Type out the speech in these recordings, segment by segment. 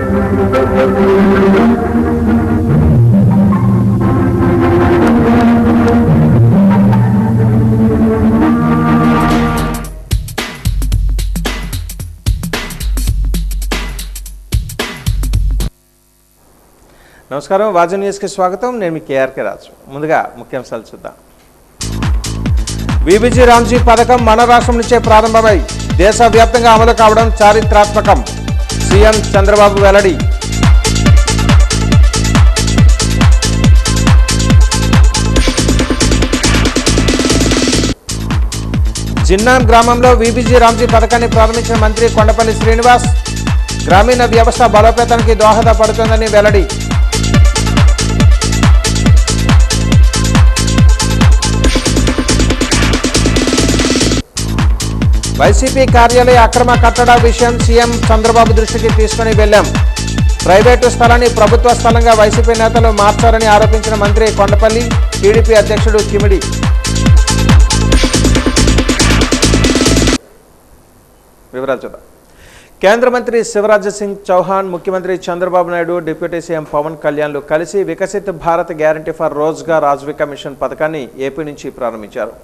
నమస్కారం, వాజు న్యూస్కి స్వాగతం. నేను మీ కేఆర్కే రాజు. ముందుగా ముఖ్యాంశాలు చూద్దాం. విబిజి రామ్జీ పథకం మన రాష్ట్రం నుంచే ప్రారంభమై దేశవ్యాప్తంగా అమలు కావడం చారిత్రాత్మకం. సీఎం చంద్రబాబు వెల్లడి. జిన్నాన్ గ్రామంలో విబిజి రామ్జీ పథకాన్ని ప్రారంభించిన మంత్రి కొండపల్లి శ్రీనివాస్. గ్రామీణ వ్యవస్థ బలోపేతానికి దోహదపడుతుందని వెల్లడి. వైసీపీ కార్యాలయ అక్రమ కట్టడ విషయం సీఎం చంద్రబాబు దృష్టికి తీసుకుని వెళ్లాం. ప్రైవేటు స్థలాన్ని ప్రభుత్వ స్థలంగా వైసీపీ నేతలు మార్చారని ఆరోపించిన మంత్రి కొండపల్లి. టీడీపీ అధ్యక్షుడు కిమిడి. వివరాలు చూద్దాం. కేంద్ర మంత్రి శివరాజ్ సింగ్ చౌహాన్, ముఖ్యమంత్రి చంద్రబాబు నాయుడు, డిప్యూటీ సీఎం పవన్ కళ్యాణ్లు కలిసి Viksit Bharat guarantee for Rozgar Ajeevika mission పథకాన్ని ఏపీ నుంచి ప్రారంభించారు.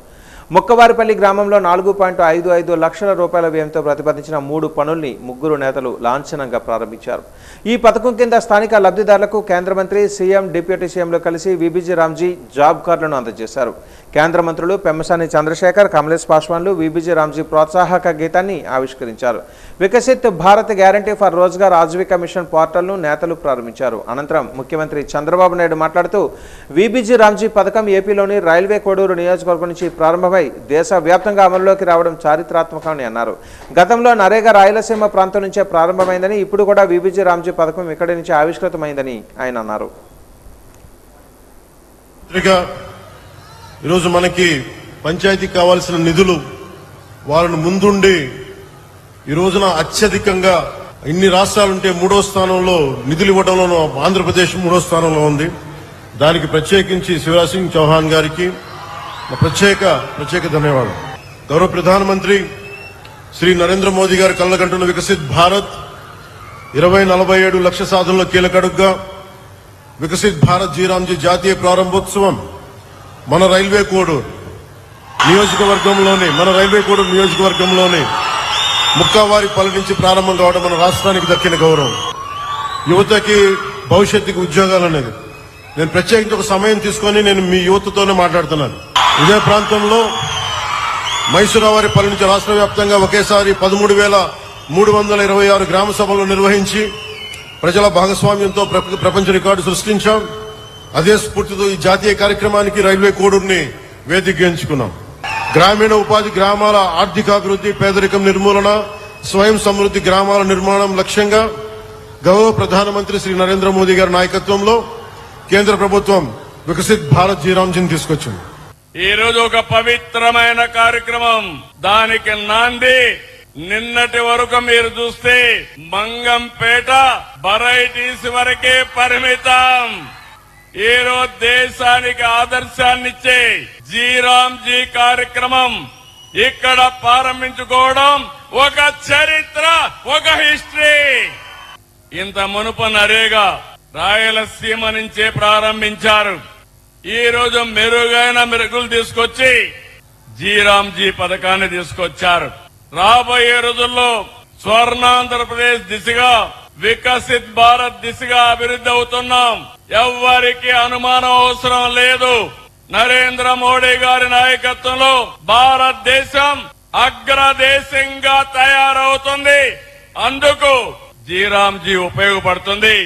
ముక్కవారిపల్లి గ్రామంలో 4.55 లక్షల రూపాయల వ్యయంతో ప్రతిపాదించిన 3 పనుల్ని ముగ్గురు నేతలు లాంఛనంగా ప్రారంభించారు. ఈ పథకం కింద స్థానిక లబ్ధిదారులకు కేంద్ర మంత్రి, సీఎం, డిప్యూటీ సీఎంలు కలిసి విబిజి రామ్జీ జాబ్ కార్డులను అందజేశారు. కేంద్ర మంత్రులు పెమ్మసాని చంద్రశేఖర్, కమలేష్ పాశ్వాన్లు విబిజి రామ్జీ ప్రోత్సాహక గీతాన్ని ఆవిష్కరించారు. Viksit Bharat guarantee for Rozgar Ajeevika mission పోర్టల్ను నేతలు ప్రారంభించారు. అనంతరం ముఖ్యమంత్రి చంద్రబాబు నాయుడు మాట్లాడుతూ విబిజి రామ్జీ పథకం ఏపీలోని రైల్వే కోడూరు నియోజకవర్గం నుంచి ప్రారంభమై దేశవ్యాప్తంగా అమల్లోకి రావడం చారిత్రాత్మకమని అన్నారు. గతంలో నరేగా రాయలసీమ ప్రాంతం నుంచే ప్రారంభమైందని, ఇప్పుడు కూడా విబిజి రామ్జీ పథకం ఇక్కడి నుంచి ఆవిష్కృతమైందని ఆయన అన్నారు. ఈరోజు మనకి పంచాయతీకి కావాల్సిన నిధులు వాళ్ళను ముందుండి ఈ రోజున అత్యధికంగా ఇన్ని రాష్ట్రాలుంటే 3వ స్థానంలో నిధులు ఇవ్వడంలో ఆంధ్రప్రదేశ్ 3వ స్థానంలో ఉంది. దానికి ప్రత్యేకించి శివరాజ్ సింగ్ చౌహాన్ గారికి ప్రత్యేక ధన్యవాదాలు. గౌరవ ప్రధానమంత్రి శ్రీ నరేంద్ర మోదీ గారు కళ్ళగంటున్న వికసిత్ భారత్ 2047 లక్ష్య సాధనలో కీలకడుగ్గా వికసిత్ భారత్ జీ రామ్జీ జాతీయ ప్రారంభోత్సవం మన రైల్వే కోడూరు నియోజకవర్గంలోని ముక్కావారిపల్లి నుంచి ప్రారంభం కావడం మన రాష్ట్రానికి దక్కిన గౌరవం. యువతకి భవిష్యత్తుకి ఉద్యోగాలు అనేది నేను ప్రత్యేకించి ఒక సమయం తీసుకొని నేను మీ యువతతోనే మాట్లాడుతున్నాను. ఇదే ప్రాంతంలో మైసూరావారిపల్లి నుంచి రాష్ట్ర వ్యాప్తంగా ఒకేసారి 13,326 గ్రామ సభలు నిర్వహించి ప్రజల భాగస్వామ్యంతో ప్రపంచ రికార్డు సృష్టించాం. అదే స్ఫూర్తితో ఈ జాతీయ కార్యక్రమానికి రైల్వే కోడూరుని వేదికగా ఎంచుకున్నాం. గ్రామీణ ఉపాధి, గ్రామాల ఆర్థికాభివృద్ధి, పేదరికం నిర్మూలన, స్వయం సమృద్ధి గ్రామాల నిర్మాణం లక్ష్యంగా గౌరవ ప్రధానమంత్రి శ్రీ నరేంద్ర మోదీ గారి నాయకత్వంలో కేంద్ర ప్రభుత్వం వికసిత్ భారత్ జీ రామ్జీని తీసుకొచ్చింది. ఈ రోజు ఒక పవిత్రమైన కార్యక్రమం, దానికి నాంది. నిన్నటి వరకు మీరు చూస్తే మంగంపేట వెరైటీస్ వరకే పరిమితం. ఈ రోజు దేశానికి ఆదర్శాన్నిచ్చే జీ రామ్జీ కార్యక్రమం ఇక్కడ ప్రారంభించుకోవడం ఒక చరిత్ర, ఒక హిస్టరీ. ఇంత మునుపు నరేగా రాయలసీమ నుంచే ప్రారంభించారు. ఈ రోజు మెరుగైన మెరుగులు తీసుకొచ్చి జీ రామ్జీ పథకాన్ని తీసుకొచ్చారు. రాబోయే రోజుల్లో స్వర్ణాంధ్రప్రదేశ్ దిశగా, వికసిత్ భారత్ దిశగా అభివృద్ధి అవుతున్నాం. ఎవ్వరికి అనుమానం అవసరం లేదు. నరేంద్ర మోడీ గారి నాయకత్వంలో భారతదేశం అగ్రదేశంగా తయారవుతుంది. అందుకు జీ రామ్జీ ఉపయోగపడుతుంది.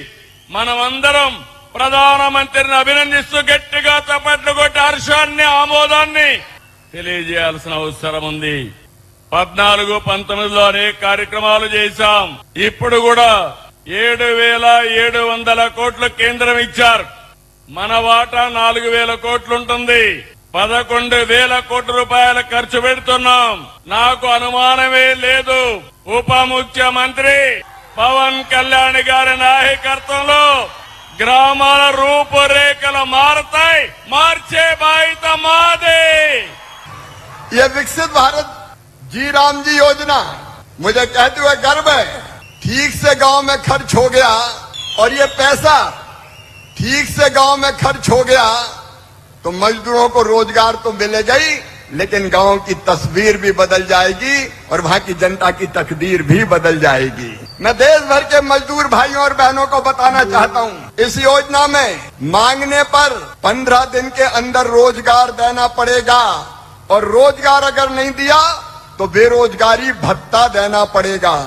మనమందరం ప్రధానమంత్రిని అభినందిస్తూ గట్టిగా చప్పట్లు కొట్టి హర్షాన్ని, ఆమోదాన్ని తెలియజేయాల్సిన అవసరం ఉంది. 14-19లో అనేక కార్యక్రమాలు చేశాం. ఇప్పుడు కూడా 7,700 కోట్లు కేంద్రం ఇచ్చారు. మన వాటా 4,000 కోట్లుంటుంది. 11,000 కోట్ల రూపాయలు ఖర్చు పెడుతున్నాం. నాకు అనుమానమే లేదు, ఉప ముఖ్యమంత్రి పవన్ కళ్యాణ్ గారి నాయకత్వంలో గ్రామాల రూపురేఖలు మారతాయి. మార్చే బాధ్యత మాదే. ये विकसित भारत जी रामजी योजना मुझे कहते हुए गर्व है, ठीक से गांव में खर्च हो गया और ये पैसा ठीक से गांव में खर्च हो गया तो मजदूरों को रोजगार तो मिलेगा ही, लेकिन गांव की तस्वीर भी बदल जाएगी और वहां की जनता की तकदीर भी बदल जाएगी। मैं देश भर के मजदूर भाइयों और बहनों को बताना चाहता हूं, इस योजना में मांगने पर 15 दिन के अंदर रोजगार देना पड़ेगा और रोजगार अगर नहीं दिया तो बेरोजगारी भत्ता देना पड़ेगा।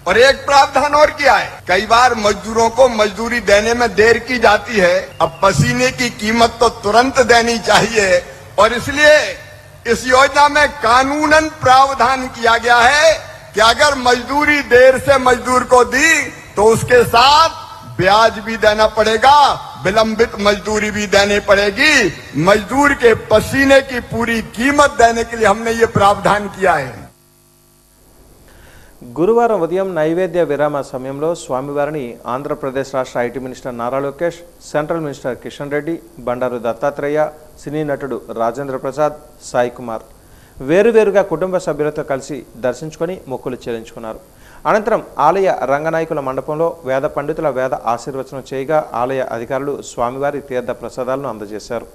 और एक प्रावधान और किया है, कई बार मजदूरों को मजदूरी देने में देर की जाती है, अब पसीने की कीमत तो तुरंत देनी चाहिए और इसलिए इस योजना में कानूनन प्रावधान किया गया है कि अगर मजदूरी देर से मजदूर को दी तो उसके साथ ब्याज भी देना पड़ेगा, विलंबित मजदूरी भी देनी पड़ेगी। मजदूर के पसीने की पूरी कीमत देने के लिए हमने ये प्रावधान किया है। గురువారం ఉదయం నైవేద్య విరామ సమయంలో స్వామివారిని ఆంధ్రప్రదేశ్ రాష్ట్ర IT minister Nara Lokesh, central minister Kishan Reddy, Bandaru Dattatreya, cine నటుడు రాజేంద్ర ప్రసాద్, సాయి కుమార్ వేరువేరుగా కుటుంబ సభ్యులతో కలిసి దర్శించుకొని మొక్కులు చెల్లించుకున్నారు. అనంతరం ఆలయ రంగనాయకుల మండపంలో వేద పండితుల వేద ఆశీర్వచనం చేయగా ఆలయ అధికారులు స్వామివారి తీర్థ ప్రసాదాలను అందజేశారు.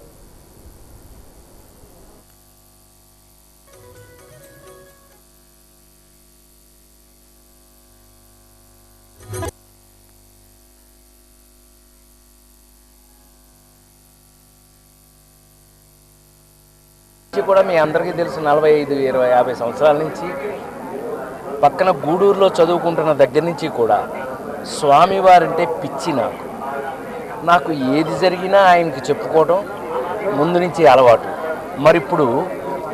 కూడా మీ అందరికీ తెలుసు 45, 20, 50 సంవత్సరాల నుంచి పక్కన గూడూరులో చదువుకుంటున్న దగ్గర నుంచి కూడా స్వామివారంటే పిచ్చి. నాకు ఏది జరిగినా ఆయనకి చెప్పుకోవడం ముందు నుంచి అలవాటు. మరి ఇప్పుడు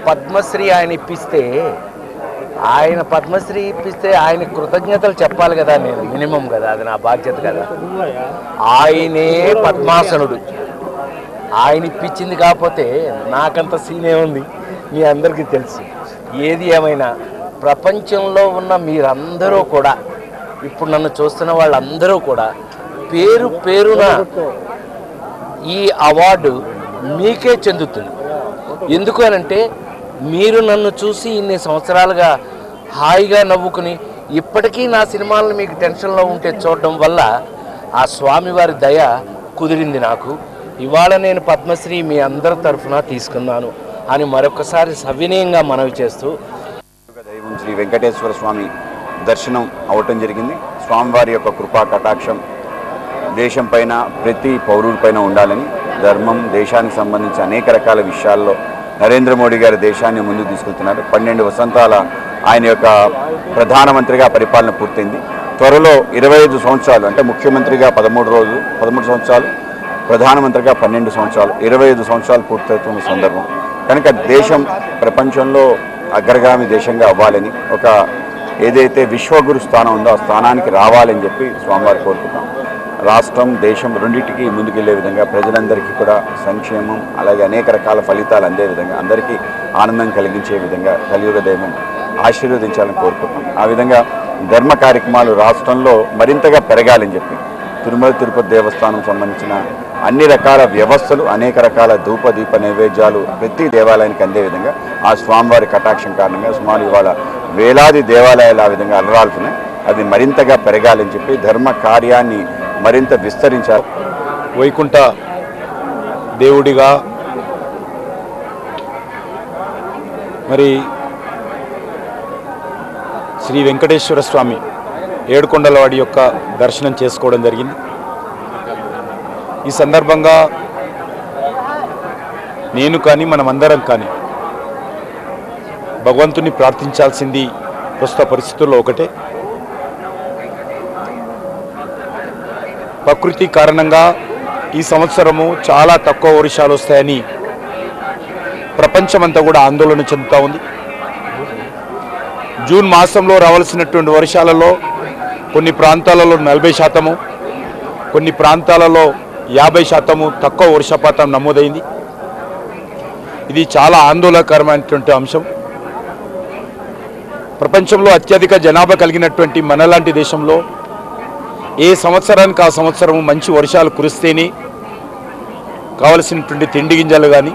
పద్మశ్రీ ఆయన ఇప్పిస్తే ఆయన కృతజ్ఞతలు చెప్పాలి కదా, నేను మినిమం కదా, అది నా బాధ్యత కదా. ఆయనే పద్మాసనుడు, ఆయన ఇప్పించింది కాకపోతే నాకంత సీనే ఉంది, మీ అందరికీ తెలుసు. ఏది ఏమైనా ప్రపంచంలో ఉన్న మీరందరూ కూడా, ఇప్పుడు నన్ను చూస్తున్న వాళ్ళందరూ కూడా పేరు పేరున ఈ అవార్డు మీకే చెందుతుంది. ఎందుకు అనంటే మీరు నన్ను చూసి ఇన్ని సంవత్సరాలుగా హాయిగా నవ్వుకుని ఇప్పటికీ నా సినిమాలను మీకు టెన్షన్లో ఉంటే చూడడం వల్ల ఆ స్వామివారి దయ కుదిరింది నాకు. ఇవాళ నేను పద్మశ్రీ మీ అందరి తరఫున తీసుకున్నాను అని మరొకసారి సవినయంగా మనవి చేస్తూ దైవం శ్రీ వెంకటేశ్వర స్వామి దర్శనం అవటం జరిగింది. స్వామివారి యొక్క కృపా కటాక్షం దేశం పైన, ప్రతి పౌరుడిపైన ఉండాలని, ధర్మం, దేశానికి సంబంధించి అనేక రకాల విషయాల్లో నరేంద్ర మోడీ గారి దేశాన్ని ముందుకు తీసుకెళ్తున్నారు. 12 వసంతాల ఆయన యొక్క ప్రధానమంత్రిగా పరిపాలన పూర్తయింది. త్వరలో 25 సంవత్సరాలు, అంటే ముఖ్యమంత్రిగా 13 సంవత్సరాలు, ప్రధానమంత్రిగా 12 సంవత్సరాలు, 25 సంవత్సరాలు పూర్తవుతున్న సందర్భం కనుక దేశం ప్రపంచంలో అగ్రగామి దేశంగా అవ్వాలని, ఒక ఏదైతే విశ్వగురు స్థానం ఉందో ఆ స్థానానికి రావాలని చెప్పి స్వామివారు కోరుకుంటాం. రాష్ట్రం, దేశం రెండింటికి ముందుకెళ్లే విధంగా, ప్రజలందరికీ కూడా సంక్షేమం, అలాగే అనేక రకాల ఫలితాలు అందే విధంగా, అందరికీ ఆనందం కలిగించే విధంగా కలియుగ దైవం ఆశీర్వదించాలని కోరుకుంటాం. ఆ విధంగా ధర్మ కార్యక్రమాలు రాష్ట్రంలో మరింతగా పెరగాలని చెప్పి తిరుమల తిరుపతి దేవస్థానం సంబంధించిన అన్ని రకాల వ్యవస్థలు, అనేక రకాల ధూప దీప నైవేద్యాలు ప్రతి దేవాలయానికి అందే విధంగా ఆ స్వామివారి కటాక్షం కారణంగా సుమారు ఇవాళ వేలాది దేవాలయాలు ఆ విధంగా అలరాలుతున్నాయి. అవి మరింతగా పెరగాలని చెప్పి ధర్మ కార్యాన్ని మరింత విస్తరించాలి. వైకుంఠ దేవుడిగా మరి శ్రీ వెంకటేశ్వర స్వామి ఏడుకొండలవాడి యొక్క దర్శనం చేసుకోవడం జరిగింది. ఈ సందర్భంగా నేను కానీ మనమందరం కానీ భగవంతుని ప్రార్థించాల్సింది ప్రస్తుత పరిస్థితుల్లో ఒకటే, ప్రకృతి కారణంగా ఈ సంవత్సరము చాలా తక్కువ వర్షాలు వస్తాయని ప్రపంచమంతా కూడా ఆందోళన చెందుతూ ఉంది. జూన్ మాసంలో రావాల్సినటువంటి వర్షాలలో కొన్ని ప్రాంతాలలో 40%, కొన్ని ప్రాంతాలలో 50% తక్కువ వర్షపాతం నమోదైంది. ఇది చాలా ఆందోళనకరమైనటువంటి అంశం. ప్రపంచంలో అత్యధిక జనాభా కలిగినటువంటి మనలాంటి దేశంలో ఏ సంవత్సరానికి ఆ సంవత్సరం మంచి వర్షాలు కురిస్తేనే కావలసినటువంటి తిండి గింజలు కానీ,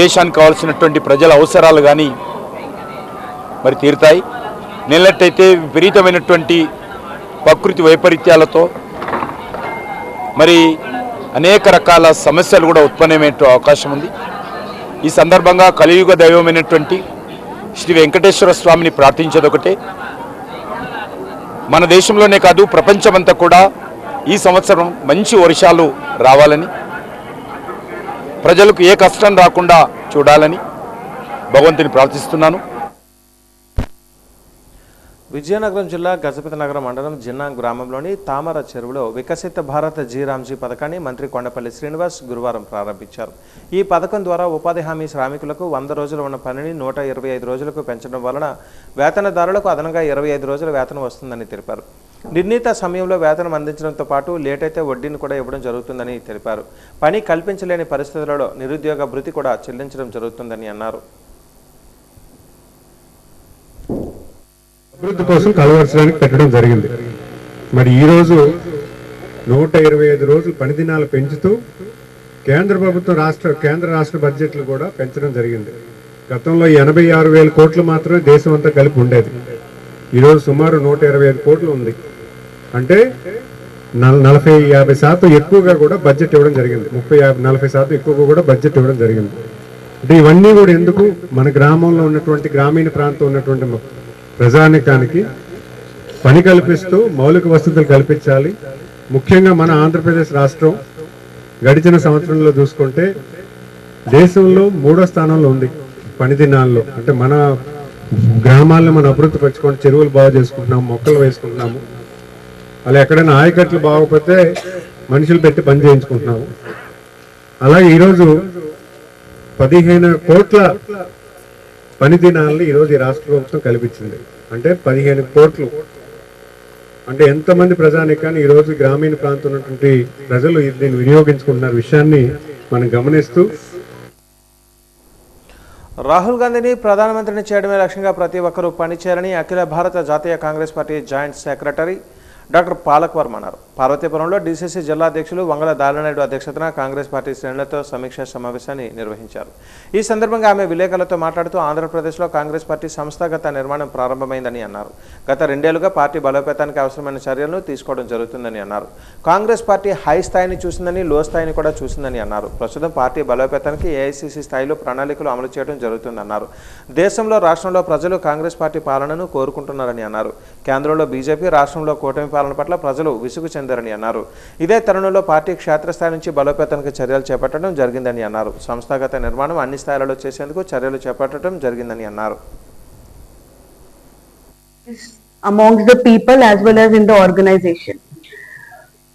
దేశానికి కావాల్సినటువంటి ప్రజల అవసరాలు కానీ మరి తీరుతాయి. నెలటైతే విపరీతమైనటువంటి ప్రకృతి వైపరీత్యాలతో మరి అనేక రకాల సమస్యలు కూడా ఉత్పన్నమయ్యే అవకాశం ఉంది. ఈ సందర్భంగా కలియుగ దైవమైనటువంటి శ్రీ వెంకటేశ్వర స్వామిని ప్రార్థించేదొకటే, మన దేశంలోనే కాదు ప్రపంచమంతా కూడా ఈ సంవత్సరం మంచి వర్షాలు రావాలని, ప్రజలకు ఏ కష్టం రాకుండా చూడాలని భగవంతుని ప్రార్థిస్తున్నాను. విజయనగరం జిల్లా గజపతి నగరం మండలం జిన్నాం గ్రామంలోని తామర చెరువులో వికసిత భారత్ జీరామ్జీ పథకాన్ని మంత్రి కొండపల్లి శ్రీనివాస్ గురువారం ప్రారంభించారు. ఈ పథకం ద్వారా ఉపాధి హామీ శ్రామికులకు 100 రోజులు ఉన్న పనిని 125 రోజులకు పెంచడం వలన వేతనదారులకు అదనంగా 25 రోజుల వేతనం వస్తుందని తెలిపారు. నిర్ణీత సమయంలో వేతనం అందించడంతో పాటు లేట్ అయితే వడ్డీని కూడా ఇవ్వడం జరుగుతుందని తెలిపారు. పని కల్పించలేని పరిస్థితులలో నిరుద్యోగ భృతి కూడా చెల్లించడం జరుగుతుందని అన్నారు. అభివృద్ధి కోసం కలవరచడానికి పెట్టడం జరిగింది. మరి ఈరోజు 125 రోజులు పని దినాలు పెంచుతూ కేంద్ర ప్రభుత్వం కేంద్ర రాష్ట్ర బడ్జెట్లు కూడా పెంచడం జరిగింది. గతంలో 86,000 కోట్లు మాత్రమే దేశం అంతా కలిపి ఉండేది. ఈరోజు సుమారు 125 కోట్లు ఉంది. అంటే 40-50% ఎక్కువగా కూడా బడ్జెట్ ఇవ్వడం జరిగింది. 30-40% ఎక్కువగా కూడా బడ్జెట్ ఇవ్వడం జరిగింది. అంటే ఇవన్నీ కూడా ఎందుకు, మన గ్రామంలో ఉన్నటువంటి గ్రామీణ ప్రాంతం ఉన్నటువంటి ప్రజానికానికి పని కల్పిస్తూ మౌలిక వసతులు కల్పించాలి. ముఖ్యంగా మన ఆంధ్రప్రదేశ్ రాష్ట్రం గడిచిన సంవత్సరంలో చూసుకుంటే దేశంలో 3వ స్థానంలో ఉంది పని దినాల్లో. అంటే మన గ్రామాలను మనం అభివృద్ధి పరచుకొని చెరువులు బాగు చేసుకుంటున్నాము, మొక్కలు వేసుకుంటున్నాము. అలా ఎక్కడైనా ఆయకట్లు బాగోకపోతే మనుషులు పెట్టి పని చేయించుకుంటున్నాము. అలాగే ఈరోజు 15 కోట్ల పని దినాలని ఈరోజు ఈ రాష్ట్ర ప్రభుత్వం కల్పించింది. అంటే 15 కోట్లు. అంటే ఎంతమంది ప్రజానికాన్ని ఈరోజు గ్రామీణ ప్రాంతం ఉన్నటువంటి ప్రజలు దీన్ని వినియోగించుకుంటున్న విషయాన్ని మనం గమనిస్తూ, రాహుల్ గాంధీని ప్రధానమంత్రిని చేయడమే లక్ష్యంగా ప్రతి ఒక్కరూ పనిచేయాలని అఖిల భారత జాతీయ Congress party joint secretary doctor palak Varma అన్నారు. పార్వతీపురంలో డీసీసీ జిల్లా అధ్యక్షులు వంగల దాలినాయుడు అధ్యక్షతన కాంగ్రెస్ పార్టీ శ్రేణులతో సమీక్షా సమావేశాన్ని నిర్వహించారు. ఈ సందర్భంగా ఆమె విలేకరులతో మాట్లాడుతూ ఆంధ్రప్రదేశ్లో కాంగ్రెస్ పార్టీ సంస్థాగత నిర్మాణం ప్రారంభమైందని అన్నారు. గత 2 ఏళ్లుగా పార్టీ బలోపేతానికి అవసరమైన చర్యలను తీసుకోవడం జరుగుతుందని అన్నారు. కాంగ్రెస్ పార్టీ హై స్థాయిని చూసిందని, లో స్థాయిని కూడా చూసిందని అన్నారు. ప్రస్తుతం పార్టీ బలోపేతానికి ఏఐసీసీ స్థాయిలో ప్రణాళికలు అమలు చేయడం జరుగుతుందన్నారు. దేశంలో, రాష్ట్రంలో ప్రజలు కాంగ్రెస్ పార్టీ పాలనను కోరుకుంటున్నారని అన్నారు. కేంద్రంలో బీజేపీ, రాష్ట్రంలో కూటమి పాలన పట్ల ప్రజలు విసుగు చెందారని అన్నారు. ఇదే తరుణంలో పార్టీ క్షేత్రస్థాయి నుంచి బలోపేతానికి చర్యలు చేపట్టడం జరిగిందని అన్నారు. సంస్థాగత నిర్మాణం అన్ని స్థాయిలలో చేసేందుకు చర్యలు చేపట్టడం జరిగిందని అన్నారు. Amongst the people as well as in the organization.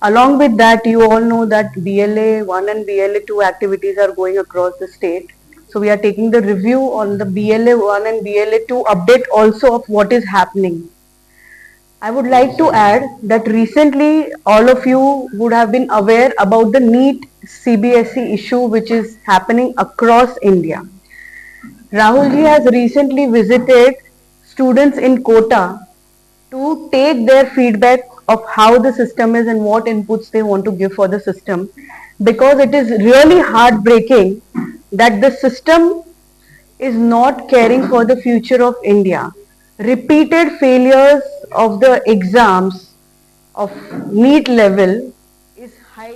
Along with that, you all know that BLA 1 and BLA 2 activities are going across the state. So we are taking the review on the BLA 1 and BLA 2 update also of what is happening. I would like to add that recently all of you would have been aware about the NEET CBSE issue which is happening across India. Rahul ji has recently visited students in Kota to take their feedback of how the system is and what inputs they want to give for the system, because it is really heartbreaking that the system is not caring for the future of India. Repeated failures of the exams of NEET level is high.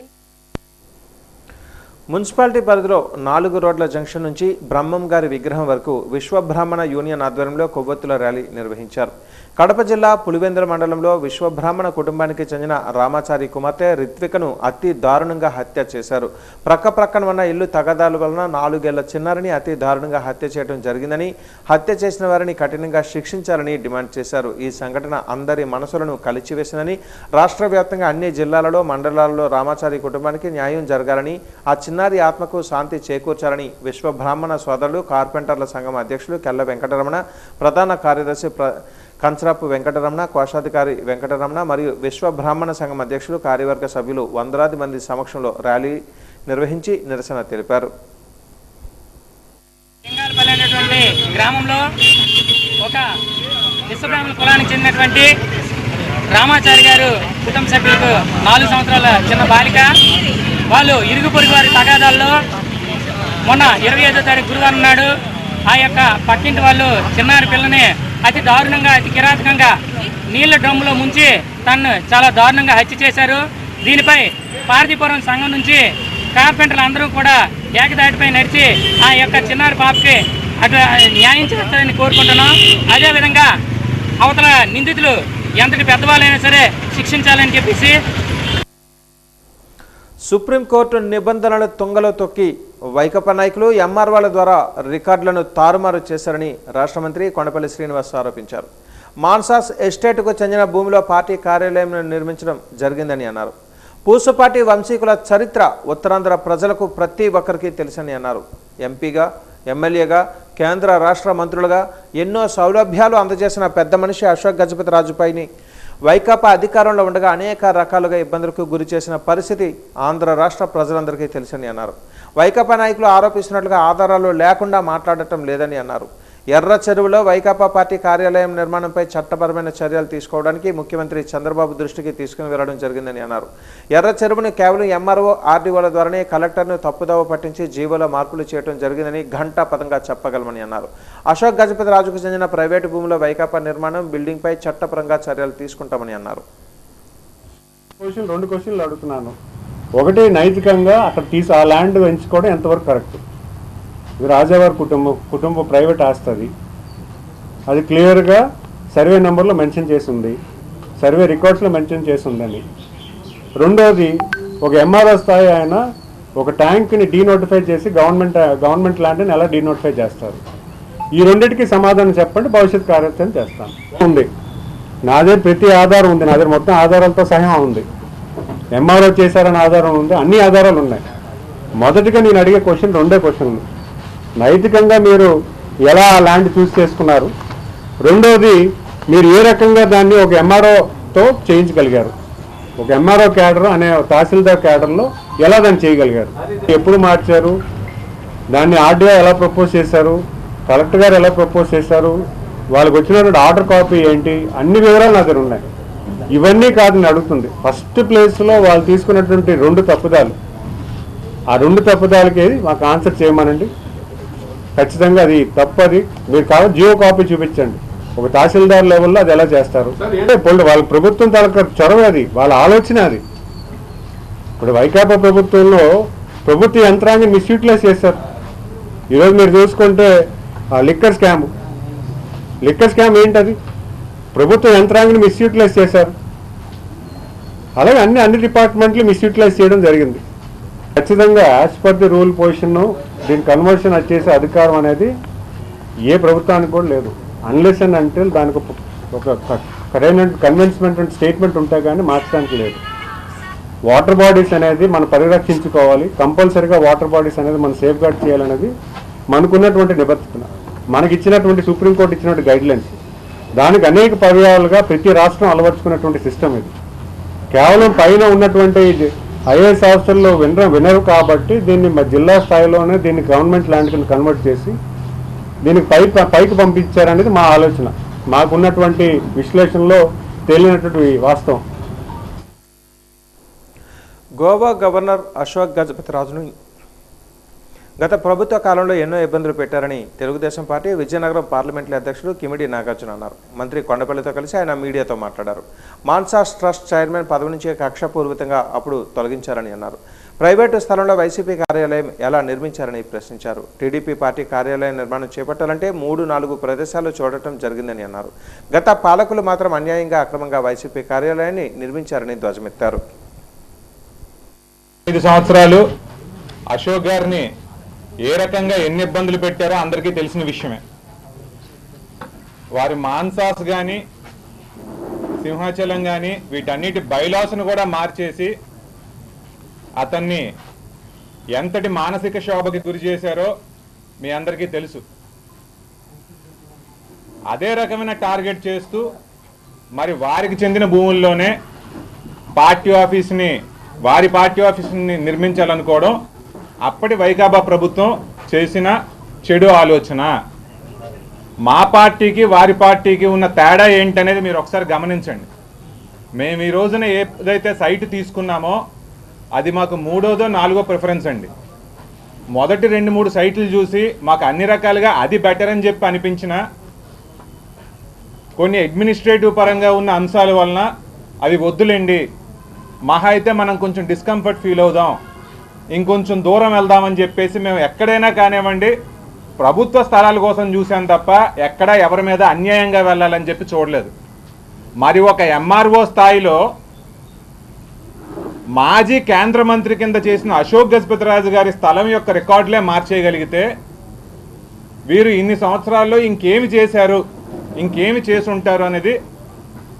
Municipality పరిధిలో 4 రోడ్ల junction నుంచి బ్రహ్మం గారి విగ్రహం వరకు Vishwabrahmana union ఆధ్వర్యంలో కొవ్వొత్తుల rally నిర్వహించారు. కడప జిల్లా పులివెందుల మండలంలో విశ్వబ్రాహ్మణ కుటుంబానికి చెందిన రామాచారి కుమార్తె రిత్వికను అతి దారుణంగా హత్య చేశారు. ప్రక్కన ఉన్న ఇల్లు తగాదాల వలన 4 ఏళ్ల చిన్నారిని అతి దారుణంగా హత్య చేయడం జరిగిందని, హత్య చేసిన వారిని కఠినంగా శిక్షించాలని డిమాండ్ చేశారు. ఈ సంఘటన అందరి మనసులను కలిచివేసిందని, రాష్ట్ర వ్యాప్తంగా అన్ని జిల్లాలలో, మండలాలలో రామాచారి కుటుంబానికి న్యాయం జరగాలని, ఆ చిన్నారి ఆత్మకు శాంతి చేకూర్చాలని విశ్వబ్రాహ్మణ సోదరులు కార్పెంటర్ల సంఘం అధ్యక్షులు కెల్ల వెంకటరమణ, ప్రధాన కార్యదర్శి కంచరాపు వెంకటరమణ, కోశాధికారి వెంకటరమణ మరియు విశ్వబ్రాహ్మణ సంఘం అధ్యక్షులు, కార్యవర్గ సభ్యులు వందలాది మంది సమక్షంలో ర్యాలీ నిర్వహించి నిరసన తెలిపారు. గ్రామంలో ఒక విశ్వబ్రాహ్మణ కులానికి చెందినటువంటి రామాచారి గారు కుటుంబ సభ్యులకు 4 సంవత్సరాల చిన్న బాలిక, వాళ్ళు ఇరుగు పొరుగు వారి తగాదాల్లో మొన్న 25వ తారీఖు గురువారం నాడు ఆ యొక్క పక్కింటి వాళ్ళు చిన్నారి పిల్లని అతి దారుణంగా అతి కిరాతకంగా నీళ్ల డ్రమ్ములో ముంచి తనను చాలా దారుణంగా హత్య చేశారు. దీనిపై పార్వతీపురం సంఘం నుంచి కార్పెంటర్లు అందరూ కూడా ఏకదాటిపై నడిచి ఆ యొక్క చిన్నారి పాపకి అట్లా న్యాయం చేస్తారని కోరుకుంటున్నాం. అదేవిధంగా అవతల నిందితులు ఎంతటి పెద్దవాళ్ళైనా సరే శిక్షించాలని చెప్పేసి సుప్రీంకోర్టు నిబంధనలు తుంగలో తొక్కి వైకాపా నాయకులు ఎంఆర్ఓల ద్వారా రికార్డులను తారుమారు చేశారని రాష్ట్ర మంత్రి కొండపల్లి శ్రీనివాస్ ఆరోపించారు. మాన్సాస్ ఎస్టేట్కు చెందిన భూమిలో పార్టీ కార్యాలయం నిర్మించడం జరిగిందని అన్నారు. పూసపాటి వంశీకుల చరిత్ర ఉత్తరాంధ్ర ప్రజలకు ప్రతి ఒక్కరికి తెలుసని అన్నారు. ఎంపీగా, ఎమ్మెల్యేగా, కేంద్ర రాష్ట్ర మంత్రులుగా ఎన్నో సౌలభ్యాలు అందజేసిన పెద్ద మనిషి అశోక్ గజపతి రాజుపైని వైకాపా అధికారంలో ఉండగా అనేక రకాలుగా ఇబ్బందులకు గురి చేసిన పరిస్థితి ఆంధ్ర రాష్ట్ర ప్రజలందరికీ తెలుసని అన్నారు. వైకాపా నాయకులు ఆరోపిస్తున్నట్లుగా ఆధారాలు లేకుండా మాట్లాడటం లేదని అన్నారు. ఎర్ర చెరువులో వైకాపా పార్టీ కార్యాలయం నిర్మాణంపై చట్టపరమైన చర్యలు తీసుకోవడానికి ముఖ్యమంత్రి చంద్రబాబు దృష్టికి తీసుకుని వెళ్ళడం జరిగిందని అన్నారు. ఎర్ర చెరువును కేవలం ఎంఆర్ఓ, ఆర్డీఓల ద్వారానే కలెక్టర్ను తప్పుదోవ పట్టించి జీవోలో మార్పులు చేయడం జరిగిందని ఘంటాపథంగా చెప్పగలమని అన్నారు. అశోక్ గజపతి రాజుకు చెందిన ప్రైవేటు భూమిలో వైకాపా నిర్మాణం, బిల్డింగ్పై చట్టపరంగా చర్యలు తీసుకుంటామని అన్నారు. రెండు క్వశ్చన్లు అడుగుతున్నాను. ఒకటి, నైతికంగా అక్కడ ఆ ల్యాండ్ ఎంచుకోవడం ఎంతవరకు కరెక్ట్? ఇది రాజావారి కుటుంబ ప్రైవేట్ ఆస్తి. అది క్లియర్గా సర్వే నెంబర్లో మెన్షన్ చేసి ఉంది, సర్వే రికార్డ్స్లో మెన్షన్ చేసి ఉందని. రెండోది, ఒక ఎంఆర్ఓ స్థాయి ఆయన ఒక ట్యాంక్ని డీనోటిఫై చేసి గవర్నమెంట్ ల్యాండ్ని ఎలా డీనోటిఫై చేస్తారు? ఈ రెండింటికి సమాధానం చెప్పండి, భవిష్యత్ కార్యాచరణ చేస్తాను. ఉంది నా దగ్గర ప్రతి ఆధారం ఉంది, నా దగ్గర మొత్తం ఆధారాలతో సహా ఉంది. ఎంఆర్ఓ చేశారని ఆధారం ఉంది, అన్ని ఆధారాలు ఉన్నాయి. మొదటిగా నేను అడిగే క్వశ్చన్ రెండే క్వశ్చన్లు. నైతికంగా మీరు ఎలా ఆ ల్యాండ్ చూస్ చేసుకున్నారు? రెండోది, మీరు ఏ రకంగా దాన్ని ఒక ఎంఆర్ఓతో చేయించగలిగారు? ఒక ఎంఆర్ఓ క్యాడర్ అనే తహసీల్దార్ క్యాడర్లో ఎలా దాన్ని చేయగలిగారు? ఎప్పుడు మార్చారు? దాన్ని ఆర్డీఓ ఎలా ప్రపోజ్ చేశారు? కలెక్టర్ గారు ఎలా ప్రపోజ్ చేశారు? వాళ్ళకి వచ్చినటువంటి ఆర్డర్ కాపీ ఏంటి? అన్ని వివరాలు నా దగ్గర ఉన్నాయి. ఇవన్నీ కాదు నేను అడుగుతుంది. ఫస్ట్ ప్లేస్లో వాళ్ళు తీసుకున్నటువంటి 2 తప్పుదాలు, ఆ 2 తప్పుదాలకి మాకు ఆన్సర్ చేయమనండి. ఖచ్చితంగా అది తప్పది. మీరు కావాలి జియో కాపీ చూపించండి. ఒక తహసీల్దార్ లెవెల్లో అది ఎలా చేస్తారు? వాళ్ళ ప్రభుత్వం తాలూకా చొరవ అది, వాళ్ళ ఆలోచన అది. ఇప్పుడు వైకాపా ప్రభుత్వంలో ప్రభుత్వ యంత్రాంగం మిస్యూటిలైజ్ చేస్తారు. ఈరోజు మీరు చూసుకుంటే లిక్కర్ స్కామ్ ఏంటది? ప్రభుత్వ యంత్రాంగాన్ని మిస్యూటిలైజ్ చేశారు. అలాగే అన్ని డిపార్ట్మెంట్లు మిస్యూటిలైజ్ చేయడం జరిగింది. ఖచ్చితంగా as per the rule position దీని కన్వర్షన్ వచ్చేసే అధికారం అనేది ఏ ప్రభుత్వానికి కూడా లేదు. అన్లెస్ అండ్ అంటిల్ దానికి ఒక కన్విన్స్మెంట్ అండ్ స్టేట్మెంట్ ఉంటే కానీ మార్చడానికి లేదు. వాటర్ బాడీస్ అనేది మనం పరిరక్షించుకోవాలి. కంపల్సరీగా వాటర్ బాడీస్ అనేది మనం సేఫ్ గార్డ్ చేయాలనేది మనకున్నటువంటి నిబద్ధత, మనకి ఇచ్చినటువంటి సుప్రీంకోర్టు ఇచ్చినటువంటి గైడ్లైన్స్. దానికి అనేక పర్యాయాలుగా ప్రతి రాష్ట్రం అలవర్చుకున్నటువంటి సిస్టమ్ ఇది. కేవలం పైన ఉన్నటువంటి ఐఏఎస్ ఆఫీసర్లు వినరు కాబట్టి దీన్ని జిల్లా స్థాయిలోనే దీన్ని గవర్నమెంట్ ల్యాండ్ కింద కన్వర్ట్ చేసి దీనికి పైకి పంపించారనేది మా ఆలోచన. మాకున్నటువంటి విశ్లేషణలో తేలినటువంటి వాస్తవం. గోవా గవర్నర్ అశోక్ గజపతి రాజును గత ప్రభుత్వ కాలంలో ఎన్నో ఇబ్బందులు పెట్టారని తెలుగుదేశం పార్టీ విజయనగరం పార్లమెంటరీ అధ్యక్షుడు కిమిడి నాగార్జున అన్నారు. మంత్రి కొండపల్లితో కలిసి ఆయన మీడియాతో మాట్లాడారు. మాన్సాస్ ట్రస్ట్ చైర్మన్ పదవి నుంచి కక్షపూర్వకంగా అప్పుడు తొలగించారని అన్నారు. ప్రైవేటు స్థలంలో వైసీపీ కార్యాలయం ఎలా నిర్మించారని ప్రశ్నించారు. టీడీపీ పార్టీ కార్యాలయం నిర్మాణం చేపట్టాలంటే 3-4 ప్రదేశాలు చూడటం జరిగిందని అన్నారు. గత పాలకులు మాత్రం అన్యాయంగా అక్రమంగా వైసీపీ కార్యాలయాన్ని నిర్మించారని ధ్వజమెత్తారు. 5 సంవత్సరాలు అశోక్ గారిని ఏ రకంగా ఎన్ని ఇబ్బందులు పెట్టారో అందరికీ తెలిసిన విషయమే. వారి మాన్సాస్ కానీ సింహాచలం కానీ వీటన్నిటి బైలాస్ను కూడా మార్చేసి అతన్ని ఎంతటి మానసిక శోభకి గురి చేశారో మీ అందరికీ తెలుసు. అదే రకమైన టార్గెట్ చేస్తూ మరి వారికి చెందిన భూముల్లోనే వారి పార్టీ ఆఫీస్ని నిర్మించాలనుకోవడం అప్పటి వైకాపా ప్రభుత్వం చేసిన చెడు ఆలోచన. మా పార్టీకి వారి పార్టీకి ఉన్న తేడా ఏంటనేది మీరు ఒకసారి గమనించండి. మేము ఈ రోజున ఏదైతే సైట్ తీసుకున్నామో అది మాకు 3వ 4వ ప్రిఫరెన్స్ అండి. మొదటి 2-3 సైట్లు చూసి మాకు అన్ని రకాలుగా అది బెటర్ అని చెప్పి అనిపించిన కొన్ని అడ్మినిస్ట్రేటివ్ పరంగా ఉన్న అంశాల వలన అవి వద్దులేండి, మహా అయితే మనం కొంచెం డిస్కంఫర్ట్ ఫీల్ అవుదాం, ఇంకొంచెం దూరం వెళ్దామని చెప్పేసి మేము ఎక్కడైనా కానివ్వండి ప్రభుత్వ స్థలాల కోసం చూసాం తప్ప ఎక్కడ ఎవరి మీద అన్యాయంగా వెళ్ళాలని చెప్పి చూడలేదు. మరి ఒక ఎంఆర్ఓ స్థాయిలో మాజీ కేంద్ర మంత్రి కింద చేసిన అశోక్ గజపతిరాజు గారి స్థలం యొక్క రికార్డులే మార్చేయగలిగితే వీరు ఇన్ని సంవత్సరాల్లో ఇంకేమి చేశారు, ఇంకేమి చేసి ఉంటారు అనేది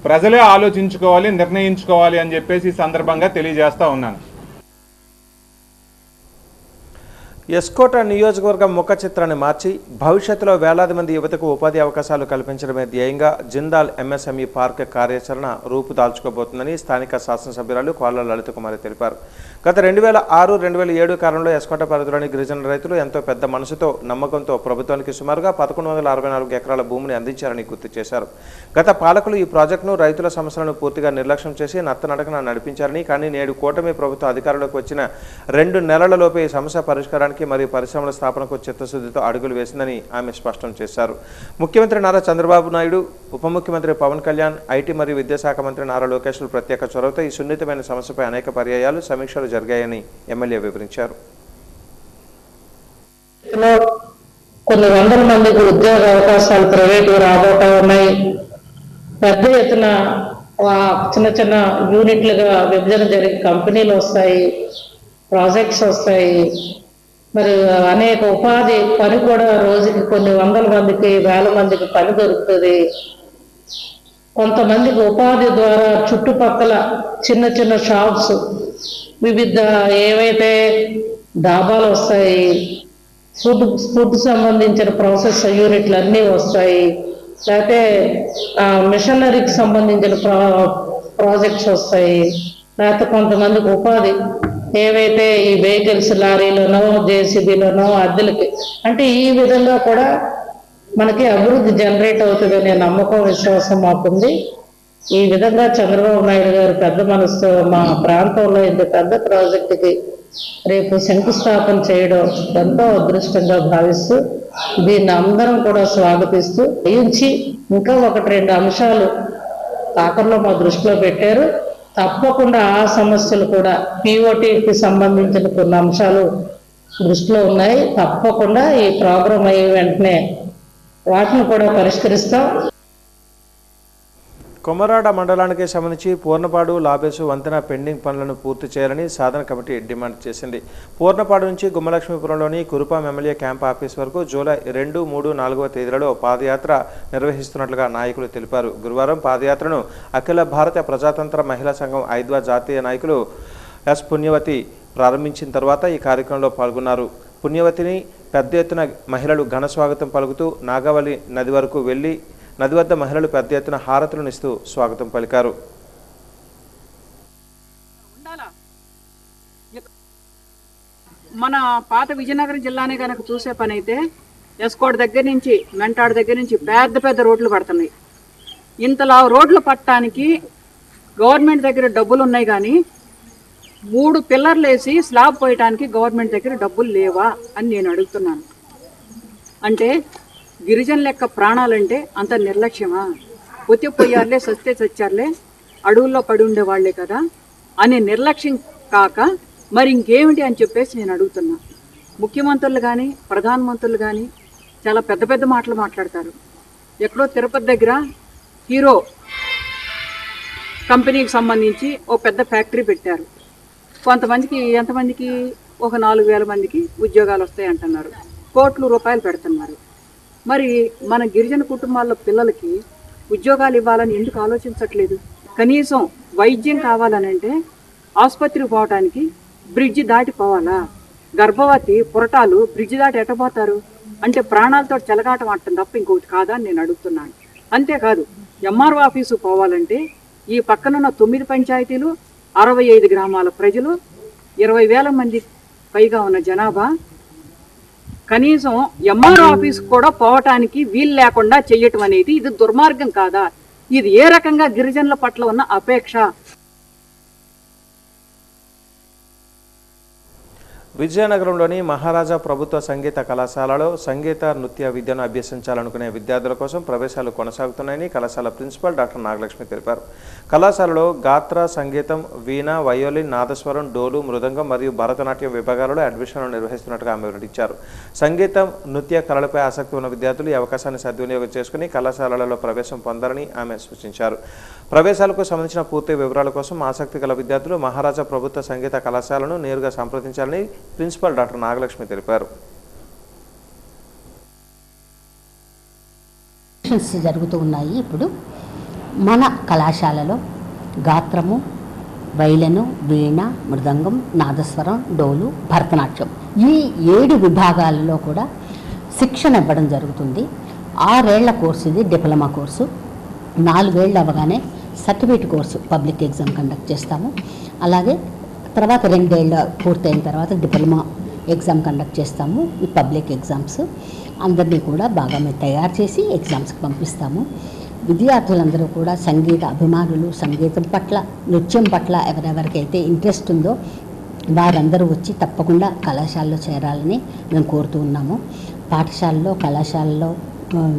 ప్రజలే ఆలోచించుకోవాలి, నిర్ణయించుకోవాలి అని చెప్పేసి ఈ సందర్భంగా తెలియజేస్తా ఉన్నాను. ఎస్కోట నియోజకవర్గం ముఖ చిత్రాన్ని మార్చి భవిష్యత్తులో వేలాది మంది యువతకు ఉపాధి అవకాశాలు కల్పించడమే ధ్యేయంగా జిందాల్ ఎంఎస్ఎంఈ పార్క్ కార్యాచరణ రూపుదాల్చుకోబోతుందని స్థానిక శాసనసభ్యురాలు కోళ్ల లలిత కుమారి తెలిపారు. గత 2006-2007 కాలంలో ఎస్కోట పరిధిలోని గిరిజన రైతులు ఎంతో పెద్ద మనసుతో నమ్మకంతో ప్రభుత్వానికి సుమారుగా 1164 ఎకరాల భూమిని అందించారని గుర్తు చేశారు. గత పాలకులు ఈ ప్రాజెక్టును రైతుల సమస్యలను పూర్తిగా నిర్లక్ష్యం చేసి నత్తనడకన నడిపించారని, కానీ నేడు కూటమి ప్రభుత్వం అధికారంలోకి వచ్చిన 2 నెలలలోపే ఈ సమస్య పరిష్కారానికి మరియు పరిశ్రమల స్థాపనకు చిత్తశుద్ధితో అడుగులు వేసిందని ఆమె స్పష్టం చేశారు. ముఖ్యమంత్రి నారా చంద్రబాబు నాయుడు, ఉప ముఖ్యమంత్రి పవన్ కళ్యాణ్, ఐటీ మరియు విద్యాశాఖ మంత్రి నారా లోకేష్ల ప్రత్యేక చొరవతో ఈ సున్నితమైన సమస్యపై అనేక పర్యాయాలు సమీక్షలు జరిగాయని ఎమ్మెల్యే వివరించారు. కొన్ని వందల మందికి ఉద్యోగ అవకాశాలు ప్రైవేటు రాబోతా ఉన్నాయి. పెద్ద ఎత్తున చిన్న చిన్న యూనిట్లుగా విభజన జరిగి కంపెనీలు వస్తాయి, ప్రాజెక్ట్స్ వస్తాయి. మరి అనేక ఉపాధి పని కూడా రోజుకి కొన్ని వందల మందికి, వేల మందికి పని దొరుకుతుంది. కొంతమందికి ఉపాధి ద్వారా చుట్టుపక్కల చిన్న చిన్న షాప్స్, వివిధ ఏవైతే డాబాలు వస్తాయి, ఫుడ్ సంబంధించిన ప్రాసెస్ యూనిట్లు అన్నీ వస్తాయి, లేకపోతే మిషనరీకి సంబంధించిన ప్రాజెక్ట్స్ వస్తాయి, లేకపోతే కొంతమందికి ఉపాధి ఏవైతే ఈ వెహికల్స్ లారీలోనో జేసీబీలోనో అద్దెలకి, అంటే ఈ విధంగా కూడా మనకి అభివృద్ధి జనరేట్ అవుతుందనే నమ్మకం, విశ్వాసం మాకుంది. ఈ విధంగా చంద్రబాబు నాయుడు గారు పెద్ద మనసుతో మా ప్రాంతంలో ఇంత పెద్ద ప్రాజెక్టుకి రేపు శంకుస్థాపన చేయడం ఎంతో అదృష్టంగా భావిస్తూ దీన్ని అందరం కూడా స్వాగతిస్తూ ఇంకా 1-2 అంశాలు ఆఖరిలో మా దృష్టిలో పెట్టారు. తప్పకుండా ఆ సమస్యలు కూడా పిఓటికి సంబంధించిన కొన్ని అంశాలు దృష్టిలో ఉన్నాయి. తప్పకుండా ఈ ప్రోగ్రాం అయ్యే వెంటనే వాటిని కూడా పరిష్కరిస్తాం. కొమరాడ మండలానికి సంబంధించి పూర్ణపాడు, లాబేసు వంతెన పెండింగ్ పనులను పూర్తి చేయాలని సాధన కమిటీ డిమాండ్ చేసింది. పూర్ణపాడు నుంచి గుమ్మలక్ష్మీపురంలోని కురుపాం ఎమ్మెల్యే క్యాంప్ ఆఫీస్ వరకు జూలై 2, 3, 4వ తేదీలలో పాదయాత్ర నిర్వహిస్తున్నట్లుగా నాయకులు తెలిపారు. గురువారం పాదయాత్రను అఖిల భారత ప్రజాతంత్ర మహిళా సంఘం ఐద్వా జాతీయ నాయకులు ఎస్ పుణ్యవతి ప్రారంభించిన తర్వాత ఈ కార్యక్రమంలో పాల్గొన్నారు. పుణ్యవతిని పెద్ద ఎత్తున మహిళలు ఘన స్వాగతం పలుకుతూ నాగావళి నది వరకు వెళ్లి నది వద్ద మహిళలు పెద్ద ఎత్తున హారతులను ఇస్తూ స్వాగతం పలికారు. మన పాత విజయనగరం జిల్లానే కనుక చూసే పని అయితే ఎస్కోట దగ్గర నుంచి మెంటాడు దగ్గర నుంచి పెద్ద పెద్ద రోడ్లు పడుతున్నాయి. ఇంతలా రోడ్లు పట్టడానికి గవర్నమెంట్ దగ్గర డబ్బులు ఉన్నాయి, కానీ 3 పిల్లర్లు వేసి స్లాబ్ పోయటానికి గవర్నమెంట్ దగ్గర డబ్బులు లేవా అని నేను అడుగుతున్నాను. అంటే గిరిజన లెక్క ప్రాణాలంటే అంత నిర్లక్ష్యమా? పొత్తి పోయారులే, సస్తే చచ్చారులే, అడవుల్లో పడి ఉండేవాళ్లే కదా అనే నిర్లక్ష్యం కాక మరి ఇంకేమిటి అని చెప్పేసి నేను అడుగుతున్నా. ముఖ్యమంత్రులు కానీ ప్రధానమంత్రులు కానీ చాలా పెద్ద పెద్ద మాటలు మాట్లాడతారు. ఎక్కడో తిరుపతి దగ్గర హీరో కంపెనీకి సంబంధించి ఓ పెద్ద ఫ్యాక్టరీ పెట్టారు. కొంతమందికి ఎంతమందికి 4,000 మందికి ఉద్యోగాలు వస్తాయి అంటున్నారు. కోట్ల రూపాయలు పెడుతున్నారు. మరి మన గిరిజన కుటుంబాల్లో పిల్లలకి ఉద్యోగాలు ఇవ్వాలని ఎందుకు ఆలోచించట్లేదు? కనీసం వైద్యం కావాలనంటే ఆసుపత్రికి పోవడానికి బ్రిడ్జి దాటిపోవాలా? గర్భవతి పురటాలు బ్రిడ్జి దాటి ఎట్టబోతారు? అంటే ప్రాణాలతో చెలగాటం ఆడటం తప్ప ఇంకొకటి కాదా అని నేను అడుగుతున్నాను. అంతేకాదు, ఎంఆర్ఓ ఆఫీసు పోవాలంటే ఈ పక్కనున్న 9 పంచాయతీలు, 65 గ్రామాల ప్రజలు, 20,000 మంది పైగా ఉన్న జనాభా, కనీసం ఎంఆర్ఓ ఆఫీస్ కూడా పోవటానికి వీలు లేకుండా చెయ్యటం అనేది ఇది దుర్మార్గం కాదా? ఇది ఏ రకంగా గిరిజనుల పట్ల ఉన్న అపేక్ష? విజయనగరంలోని మహారాజా ప్రభుత్వ సంగీత కళాశాలలో సంగీత నృత్య విద్యను అభ్యసించాలనుకునే విద్యార్థుల కోసం ప్రవేశాలు కొనసాగుతున్నాయని కళాశాల ప్రిన్సిపల్ డాక్టర్ నాగలక్ష్మి తెలిపారు. కళాశాలలో గాత్ర, సంగీతం, వీణ, వయోలిన్, నాదస్వరం, డోలు, మృదంగం మరియు భరతనాట్యం విభాగాలలో అడ్మిషన్లు నిర్వహిస్తున్నట్టుగా ఆమె వెల్లడించారు. సంగీతం, నృత్య కళలపై ఆసక్తి ఉన్న విద్యార్థులు ఈ అవకాశాన్ని సద్వినియోగం చేసుకుని కళాశాలలలో ప్రవేశం పొందాలని ఆమె సూచించారు. ప్రవేశాలకు సంబంధించిన పూర్తి వివరాల కోసం ఆసక్తి గల విద్యార్థులు మహారాజా ప్రభుత్వ సంగీత కళాశాలను నేరుగా సంప్రదించాలని ప్రిన్సిపల్ డాక్టర్ నాగలక్ష్మి తెలిపారు. జరుగుతూ ఉన్నాయి. ఇప్పుడు మన కళాశాలలో గాత్రము, వైలెను, వీణ, మృదంగం, నాదస్వరం, డోలు, భరతనాట్యం ఈ 7 విభాగాలలో కూడా శిక్షణ ఇవ్వడం జరుగుతుంది. 6 ఏళ్ల కోర్సు ఇది, డిప్లొమా కోర్సు. 4 ఏళ్ళు అవగానే certificate course public exam conduct చేస్తాము. అలాగే తర్వాత 2 ఏళ్ళు పూర్తయిన తర్వాత డిప్లొమా ఎగ్జామ్ కండక్ట్ చేస్తాము. ఈ పబ్లిక్ ఎగ్జామ్స్ అందరినీ కూడా బాగా మేము తయారు చేసి ఎగ్జామ్స్కి పంపిస్తాము. విద్యార్థులందరూ కూడా సంగీత అభిమానులు, సంగీతం పట్ల, నృత్యం పట్ల ఎవరెవరికైతే ఇంట్రెస్ట్ ఉందో వారందరూ వచ్చి తప్పకుండా కళాశాలలో చేరాలని మేము కోరుతూ ఉన్నాము. పాఠశాలలో, కళాశాలలో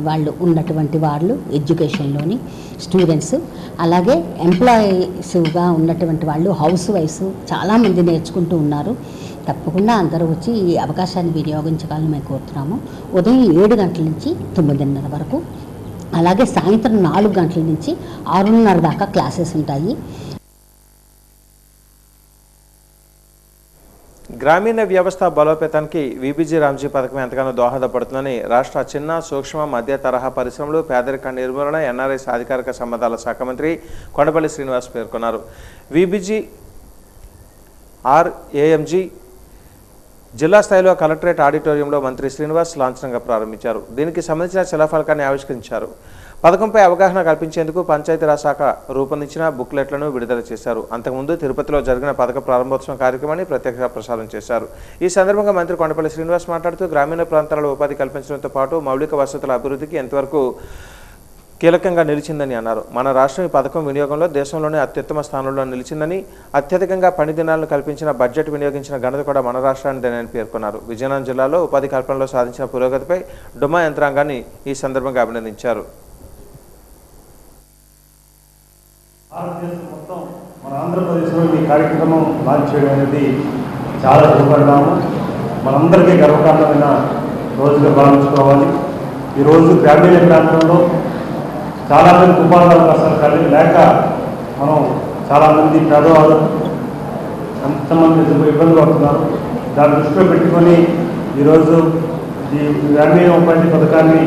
వాళ్ళు ఉన్నటువంటి వాళ్ళు, ఎడ్యుకేషన్లోని స్టూడెంట్స్, అలాగే ఎంప్లాయీస్గా ఉన్నటువంటి వాళ్ళు, హౌస్ వైఫ్స్ చాలామంది నేర్చుకుంటూ ఉన్నారు. తప్పకుండా అందరూ వచ్చి ఈ అవకాశాన్ని వినియోగించాలని మేము కోరుతున్నాము. ఉదయం 7 గంటల నుంచి 9:30 వరకు, అలాగే సాయంత్రం 4 గంటల నుంచి 6:30 దాకా క్లాసెస్ ఉంటాయి. గ్రామీణ వ్యవస్థ బలోపేతానికి విబిజి రామ్జీ పథకం ఎంతగానో దోహదపడుతుందని రాష్ట్ర చిన్న, సూక్ష్మ, మధ్య తరహా పరిశ్రమలు, పేదరిక నిర్మూలన, ఎన్ఆర్ఐ సాధికారిక సంబంధాల శాఖ మంత్రి కొండపల్లి శ్రీనివాస్ పేర్కొన్నారు. విబిజి ఆర్ఏఎంజీ జిల్లా స్థాయిలో కలెక్టరేట్ ఆడిటోరియంలో మంత్రి శ్రీనివాస్ లాంఛనంగా ప్రారంభించారు. దీనికి సంబంధించిన శిలాఫలకాన్ని ఆవిష్కరించారు. పథకంపై అవగాహన కల్పించేందుకు పంచాయతీరాజ్ శాఖ రూపొందించిన బుక్లెట్లను విడుదల చేశారు. అంతకుముందు తిరుపతిలో జరిగిన పథక ప్రారంభోత్సవం కార్యక్రమాన్ని ప్రత్యక్ష ప్రసారం చేశారు. ఈ సందర్భంగా మంత్రి కొండపల్లి శ్రీనివాస్ మాట్లాడుతూ గ్రామీణ ప్రాంతాలలో ఉపాధి కల్పించడంతో పాటు మౌలిక వసతుల అభివృద్ధికి ఎంతవరకు కీలకంగా నిలిచిందని అన్నారు. మన రాష్ట్రం ఈ పథకం వినియోగంలో దేశంలోనే అత్యుత్తమ స్థానంలో నిలిచిందని, అత్యధికంగా పని దినాలను కల్పించిన, బడ్జెట్ వినియోగించిన ఘనత కూడా మన రాష్ట్రానిదేనని పేర్కొన్నారు. విజయనగరం జిల్లాలో ఉపాధి కల్పనలో సాధించిన పురోగతిపై డుమా యంత్రాంగాన్ని ఈ సందర్భంగా అభినందించారు. భారతదేశం మొత్తం మన ఆంధ్రప్రదేశ్లో ఈ కార్యక్రమం లాంచ్ చేయడం అనేది చాలా గర్వపడ్డాము. మనందరికీ గర్వకారణమైన రోజుగా భావించుకోవాలి. ఈరోజు గ్రామీణ ప్రాంతంలో చాలామంది ఉపాధి అవకాశాలు లేక మనం చాలామంది పేదవాళ్ళు ఎంతమంది ఇబ్బంది పడుతున్నారు. దాన్ని దృష్టిలో పెట్టుకొని ఈరోజు ఈ గ్రామీణ ఉపాధి పథకాన్ని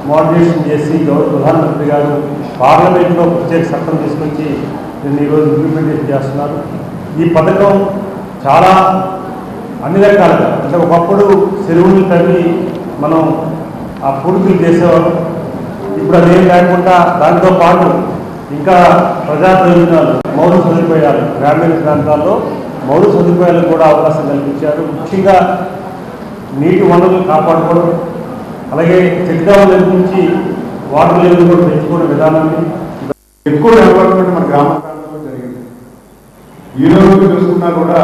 మోడరేషన్ చేసి గౌరవ ప్రధానమంత్రి గారు పార్లమెంట్లో ప్రత్యేక చట్టం తీసుకొచ్చి దీన్ని ఈరోజు ఇంప్లిమెంటేషన్ చేస్తున్నారు. ఈ పథకం చాలా అన్ని రకాలుగా, అంటే ఒకప్పుడు చెరువులు తవ్వి మనం ఆ పూర్తులు చేసేవాళ్ళం. ఇప్పుడు అదేం లేకుండా దాంతో పాటు ఇంకా ప్రజా ప్రయోజనాలు, మౌలిక సదుపాయాలు, గ్రామీణ ప్రాంతాల్లో మౌలిక సదుపాయాలకు కూడా అవకాశం కల్పించారు. ముఖ్యంగా నీటి వనరులు కాపాడుకోవడం, అలాగే చెక్ డ్యామ్ నిర్మించి వాటర్ లెవెల్ కూడా పెంచుకోవడం విధానాన్ని ఎక్కువ డెవలప్మెంట్ మన గ్రామ ప్రాంతంలో జరిగింది. ఈ రోజు చూసుకున్నా కూడా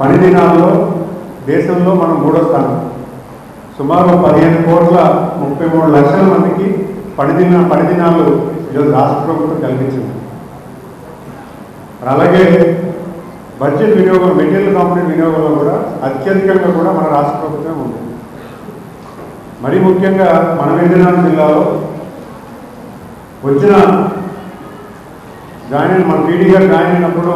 పని దినాల్లో దేశంలో మనం 3వ స్థానం. సుమారు 15,33 లక్షల మందికి పని దినాలు ఈరోజు రాష్ట్ర ప్రభుత్వం కల్పించింది. అలాగే బడ్జెట్ వినియోగం, మెటీరియల్ కాంపోనెంట్ వినియోగంలో కూడా అత్యధికంగా కూడా మన రాష్ట్ర ప్రభుత్వం ఉంది. మరీ ముఖ్యంగా మన విజయనగరం జిల్లాలో వచ్చిన మన పీడీ గారు జాయిన్ అయినప్పుడు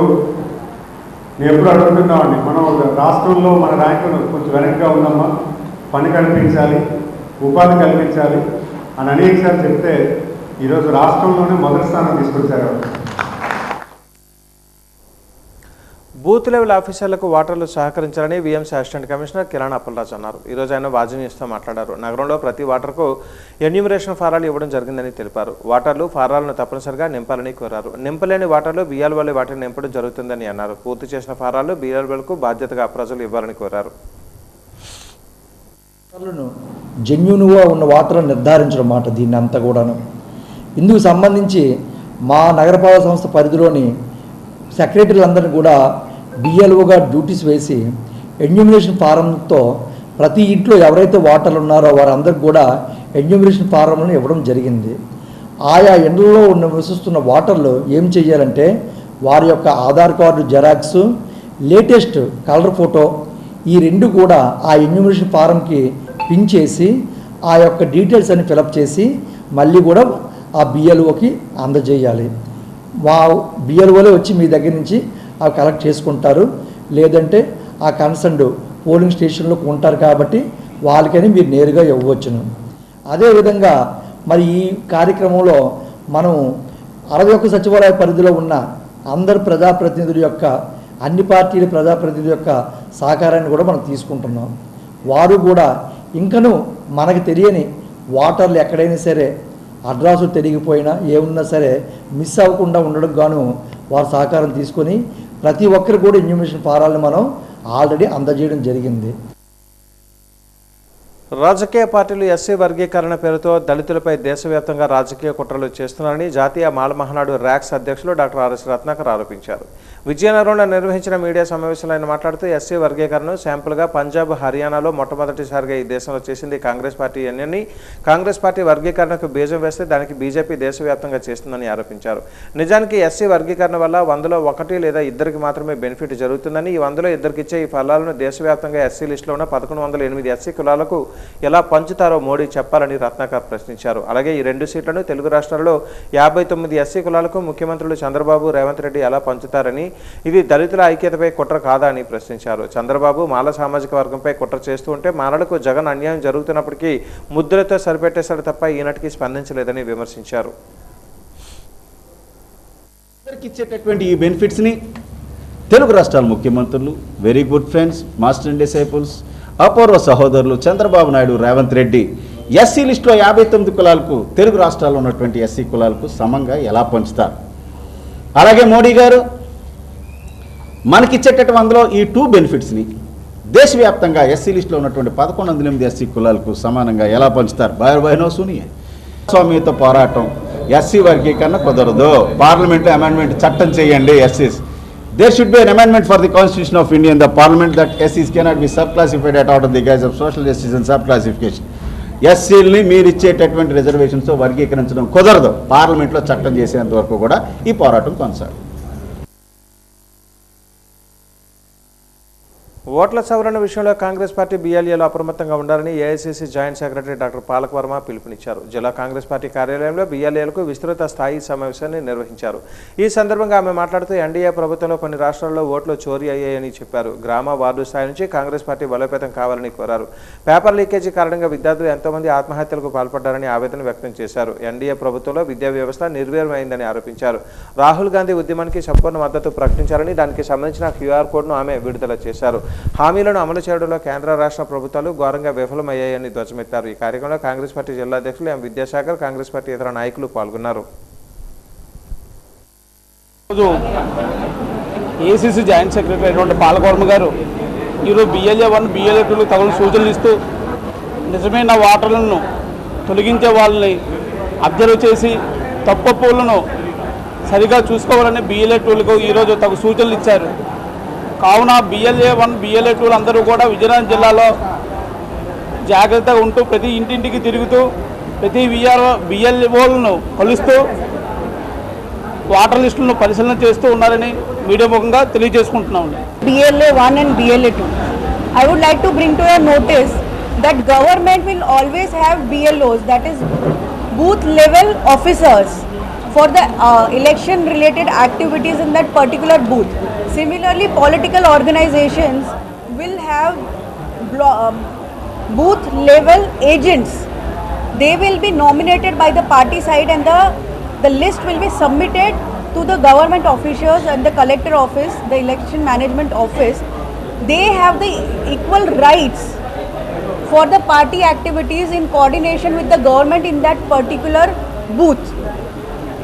నేను ఎప్పుడు అడుగుతున్నామండి, మనం రాష్ట్రంలో మన ర్యాంకులు కొంచెం వెనక్గా ఉందమ్మా, పని కల్పించాలి, ఉపాధి కల్పించాలి అని అనేకసార్లు చెప్తే ఈరోజు రాష్ట్రంలోనే మొదటి స్థానం తీసుకొచ్చారు. బూత్ లెవెల్ ఆఫీసర్లకు ఓటర్లు సహకరించాలని VMC assistant commissioner Kiran Appalaraju అన్నారు. ఈరోజు ఆయన వాజీ న్యూస్తో మాట్లాడారు. నగరంలో ప్రతి ఓటర్కు ఎన్యూమరేషన్ ఫారాలు ఇవ్వడం జరిగిందని తెలిపారు. ఓటర్లు ఫారాలను తప్పనిసరిగా నింపాలని కోరారు. నింపలేని ఓటర్లు BLOలే వాటిని నింపడం జరుగుతుందని అన్నారు. పూర్తి చేసిన ఫారాలు BLOలకు బాధ్యతగా ప్రజలు ఇవ్వాలని కోరారు. జెన్యూన్గా ఉన్న ఓటర్లను నిర్ధారించడం మాట దీన్ని అంతా కూడాను. ఇందుకు సంబంధించి మా నగరపాలక సంస్థ పరిధిలోని సెక్రటరీలందరినీ కూడా BLOగా డ్యూటీస్ వేసి ఎన్యూమినేషన్ ఫారంతో ప్రతి ఇంట్లో ఎవరైతే ఓటర్లు ఉన్నారో వారందరికి కూడా ఎన్యూమినేషన్ ఫారంలను ఇవ్వడం జరిగింది. ఆయా ఇండ్లలో నివసిస్తున్న ఓటర్లు ఏం చేయాలంటే వారి యొక్క Aadhaar card xerox, latest colour photo ఈ రెండు కూడా ఆ ఎన్యూమినేషన్ ఫారంకి పిన్ చేసి ఆ యొక్క డీటెయిల్స్ అన్ని ఫిలప్ చేసి మళ్ళీ కూడా ఆ బిఎల్ఓకి అందజేయాలి. బిఎల్ఓలే వచ్చి మీ దగ్గర నుంచి అవి కలెక్ట్ చేసుకుంటారు. లేదంటే ఆ కన్సర్న్డ్ పోలింగ్ స్టేషన్లోకి ఉంటారు కాబట్టి వాళ్ళకని మీరు నేరుగా ఇవ్వవచ్చును. అదేవిధంగా మరి ఈ కార్యక్రమంలో మనం 61 సచివాలయ పరిధిలో ఉన్న అందరు ప్రజాప్రతినిధుల యొక్క అన్ని పార్టీల ప్రజాప్రతినిధుల యొక్క సహకారాన్ని కూడా మనం తీసుకుంటున్నాం. వారు కూడా ఇంకనూ మనకు తెలియని ఓటర్లు ఎక్కడైనా సరే అడ్రస్లు తెలియకపోయినా ఏమున్నా సరే మిస్ అవ్వకుండా ఉండడం గాను వారు సహకారం తీసుకొని ప్రతి ఒక్కరు కూడా ఎన్యూమినేషన్ ఫారాలను మనం ఆల్రెడీ అందజేయడం జరిగింది. రాజకీయ పార్టీలు ఎస్సీ వర్గీకరణ పేరుతో దళితులపై దేశవ్యాప్తంగా రాజకీయ కుట్రలు చేస్తున్నారని జాతీయ మాల మహానాడు ర్యాక్స్ అధ్యక్షులు డాక్టర్ ఆర్ఎస్ రత్నాకర్ ఆరోపించారు. విజయనగరంలో నిర్వహించిన మీడియా సమావేశంలో ఆయన మాట్లాడుతూ ఎస్సీ వర్గీకరణను శాంపుల్గా పంజాబ్, హర్యానాలో మొట్టమొదటిసారిగా ఈ దేశంలో చేసింది కాంగ్రెస్ పార్టీ అని, కాంగ్రెస్ పార్టీ వర్గీకరణకు బీజం వేస్తే దానికి బీజేపీ దేశవ్యాప్తంగా చేస్తుందని ఆరోపించారు. నిజానికి ఎస్సీ వర్గీకరణ వల్ల 100లో 1 లేదా 2 మాత్రమే బెనిఫిట్ జరుగుతుందని, ఈ 100లో 2 ఇచ్చే ఈ ఫలాలను దేశవ్యాప్తంగా ఎస్సీ లిస్టులో ఉన్న 1108 ఎస్సీ కులాలకు ఎలా పంచుతారో మోడీ చెప్పాలని రత్నాకర్ ప్రశ్నించారు. అలాగే ఈ 2 సీట్లను తెలుగు రాష్ట్రాల్లో 59 ఎస్సీ కులాలకు ముఖ్యమంత్రులు చంద్రబాబు, రేవంత్ రెడ్డి ఎలా పంచుతారని, ఇది దళితుల ఐక్యతపై కుట్ర కాదా అని ప్రశ్నించారు. చంద్రబాబు మాల సామాజిక వర్గంపై కుట్ర చేస్తూ ఉంటే మాలలకు జగన్ అన్యాయం జరుగుతున్నప్పటికీ ముద్రతో సరిపెట్టేశాడు తప్ప ఈనాటికి స్పందించలేదని విమర్శించారు. ఇచ్చేటటువంటి ఈ బెనిఫిట్స్ని తెలుగు రాష్ట్రాల ముఖ్యమంత్రులు, very good friends, master and disciples, అపూర్వ సహోదరులు చంద్రబాబు నాయుడు, రేవంత్ రెడ్డి ఎస్సీ లిస్టులో 59 కులాలకు, తెలుగు రాష్ట్రాల్లో ఉన్నటువంటి ఎస్సీ కులాలకు సమంగా ఎలా పంచుతారు? అలాగే మోడీ గారు మనకిచ్చేటటువంటి అందులో ఈ 2 బెనిఫిట్స్ని దేశవ్యాప్తంగా ఎస్సీ లిస్టులో ఉన్నటువంటి 1108 ఎస్సీ కులాలకు సమానంగా ఎలా పంచుతారు? బయనో సునియే స్వామ్యతో పోరాటం, ఎస్సీ వర్గీకరణ కుదరదు, పార్లమెంట్లో అమెండ్మెంట్ చట్టం చేయండి. ఎస్సీస్ there should be an amendment for the Constitution of India in the Parliament that SCs cannot be subclassified at out of the guise of social justice and subclassification. ఎస్సీలని మీరు ఇచ్చేటటువంటి రిజర్వేషన్స్తో వర్గీకరించడం కుదరదు. పార్లమెంట్లో చట్టం చేసేంత వరకు కూడా ఈ పోరాటం కొనసాగుతుంది. ఓట్ల సవరణ విషయంలో కాంగ్రెస్ పార్టీ బీఎల్ఏలో అప్రమత్తంగా ఉండాలని AICC joint secretary doctor palak Varma పిలుపునిచ్చారు. జిల్లా కాంగ్రెస్ పార్టీ కార్యాలయంలో బీఎల్ఏలకు విస్తృత స్థాయి సమావేశాన్ని నిర్వహించారు. ఈ సందర్భంగా ఆమె మాట్లాడుతూ ఎన్డీఏ ప్రభుత్వంలో కొన్ని రాష్ట్రాల్లో ఓట్లు చోరీ అయ్యాయని చెప్పారు. గ్రామ, వార్డు స్థాయి నుంచి కాంగ్రెస్ పార్టీ బలోపేతం కావాలని కోరారు. పేపర్ లీకేజీ కారణంగా విద్యార్థులు ఎంతోమంది ఆత్మహత్యలకు పాల్పడ్డారని ఆవేదన వ్యక్తం చేశారు. ఎన్డీఏ ప్రభుత్వంలో విద్యా వ్యవస్థ నిర్వీర్యమైందని ఆరోపించారు. రాహుల్ గాంధీ ఉద్యమానికి సంపూర్ణ మద్దతు ప్రకటించారని, దానికి సంబంధించిన క్యూఆర్ కోడ్ను ఆమె విడుదల చేశారు. హామీలను అమలు చేయడంలో కేంద్ర రాష్ట్ర ప్రభుత్వాలు ఘోరంగా విఫలమయ్యాయని ధ్వజమెత్తారు. ఈ కార్యక్రమంలో కాంగ్రెస్ పార్టీ జిల్లా అధ్యక్షులు ఎం విద్యాసాగర్, కాంగ్రెస్ పార్టీ ఇతర నాయకులు పాల్గొన్నారు. ఏసీసీ జాయింట్ సెక్రటరీ అయినటువంటి పాలకవర్మ గారు ఈరోజు BLA 1, BLA 2 తగిన సూచనలు ఇస్తూ నిజమైన ఓటర్లను తొలగించే వాళ్ళని అబ్జర్వ్ చేసి తప్పులను సరిగా చూసుకోవాలని BLA 2లకు ఈరోజు తగు సూచనలు ఇచ్చారు. కావున BLA 1, BLA 2 అందరూ కూడా విజయనగరం జిల్లాలో జాగ్రత్తగా ఉంటూ ప్రతి ఇంటింటికి తిరుగుతూ ప్రతి BLOలను కలుస్తూ ఓటర్ లిస్టులను పరిశీలన చేస్తూ ఉన్నారని మీడియా ముఖంగా తెలియజేసుకుంటున్నాం. BLA 1 and BLA 2. I would like to bring to your notice that government will always have BLOs, that is booth level officers, for the election related activities in that particular booth. Similarly, political organizations will have booth level agents. They will be nominated by the party side and the list will be submitted to the government officials and the collector office, the election management office. They have the equal rights for the party activities in coordination with the government in that particular booth.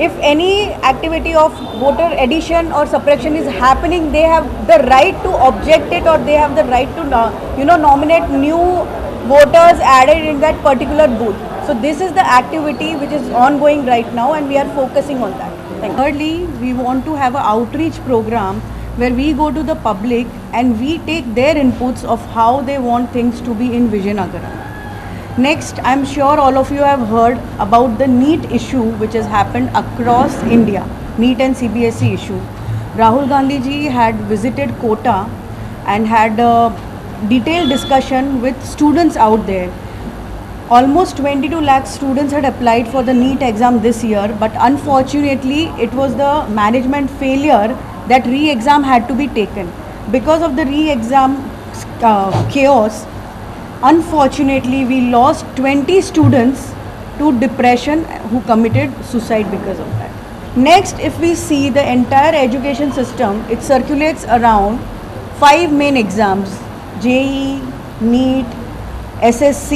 If any activity of voter addition or suppression is happening, they have the right to object it, or they have the right to nominate new voters added in that particular booth. So this is the activity which is ongoing right now and we are focusing on that. Thirdly, we want to have an outreach program where we go to the public and we take their inputs of how they want things to be in Vijayanagara. Next, I'm sure all of you have heard about the NEET issue which has happened across India, NEET and CBSE issue. Rahul Gandhi ji had visited Kota and had a detailed discussion with students out there. Almost 22 lakh students had applied for the NEET exam this year, but unfortunately it was the management failure that re-exam had to be taken. Because of the re-exam chaos, unfortunately we lost 20 students to depression who committed suicide because of that. Next, if we see the entire education system, it circulates around 5 main exams: JEE, NEET, SSC,